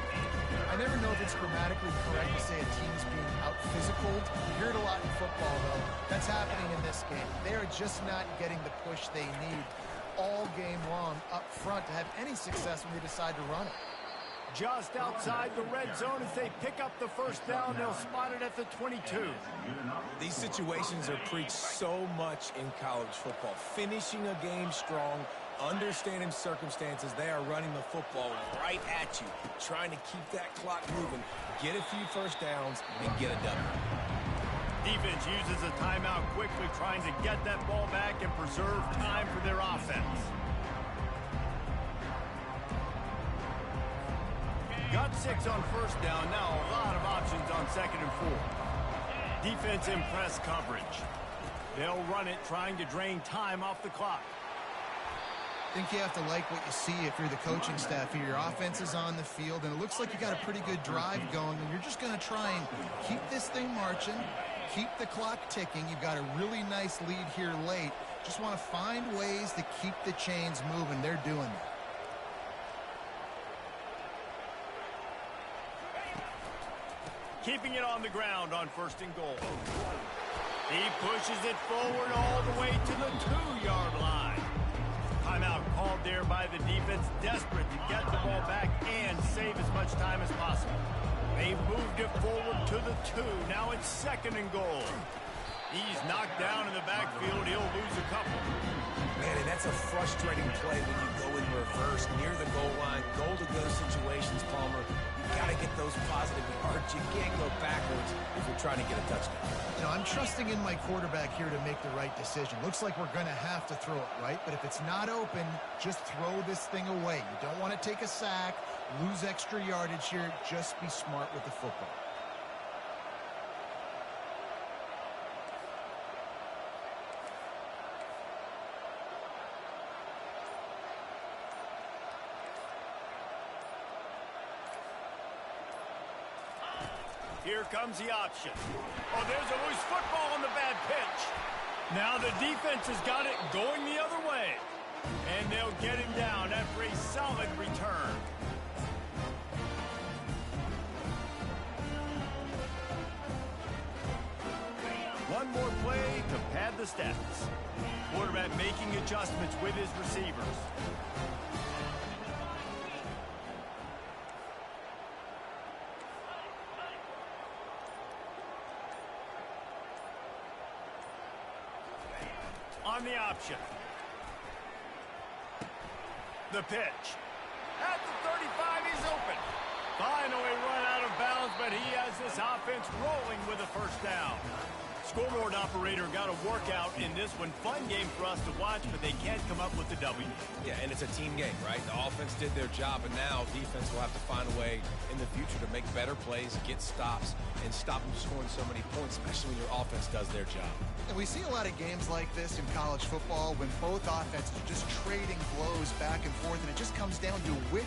I never know if it's grammatically correct to say a team's being out-physicaled. You hear it a lot in football, though. That's happening in this game. They're just not getting the push they need all game long up front to have any success when they decide to run it. Just outside the red zone as they pick up the first down. They'll spot it at the 22. These situations are preached so much in college football. Finishing a game strong, understanding circumstances. They are running the football right at you, trying to keep that clock moving, get a few first downs, and get a W. Defense uses a timeout quickly, trying to get that ball back and preserve time for their offense. Got 6 on first down. Now a lot of options on 2nd and 4. Defense in press coverage. They'll run it, trying to drain time off the clock. I think you have to like what you see if you're the coaching staff here. Your offense is on the field, and it looks like you got a pretty good drive going, and you're just going to try and keep this thing marching, keep the clock ticking. You've got a really nice lead here late. Just want to find ways to keep the chains moving. They're doing that. Keeping it on the ground on 1st and goal. He pushes it forward all the way to the 2-yard line. Timeout called there by the defense, desperate to get the ball back and save as much time as possible. They've moved it forward to the 2. Now it's 2nd and goal. He's knocked down in the backfield. He'll lose a couple. Man, and that's a frustrating play when you go in reverse near the goal line. Goal-to-go situations, Palmer. You've got to get those positive yards. You can't go backwards if you're trying to get a touchdown. You know, I'm trusting in my quarterback here to make the right decision. Looks like we're going to have to throw it, right? But if it's not open, just throw this thing away. You don't want to take a sack, lose extra yardage here. Just be smart with the football. Here comes the option. Oh, there's a loose football on the bad pitch. Now the defense has got it going the other way. And they'll get him down after a solid return. One more play to pad the stats. Quarterback making adjustments with his receivers. On the option. The pitch. At the 35, he's open. Finally run out of bounds, but he has this offense rolling with a first down. Scoreboard operator got a workout in this one. Fun game for us to watch, but they can't come up with the W. Yeah, and it's a team game, right? The offense did their job, and now defense will have to find a way in the future to make better plays, get stops, and stop them scoring so many points, especially when your offense does their job. And we see a lot of games like this in college football when both offenses are just trading blows back and forth, and it just comes down to which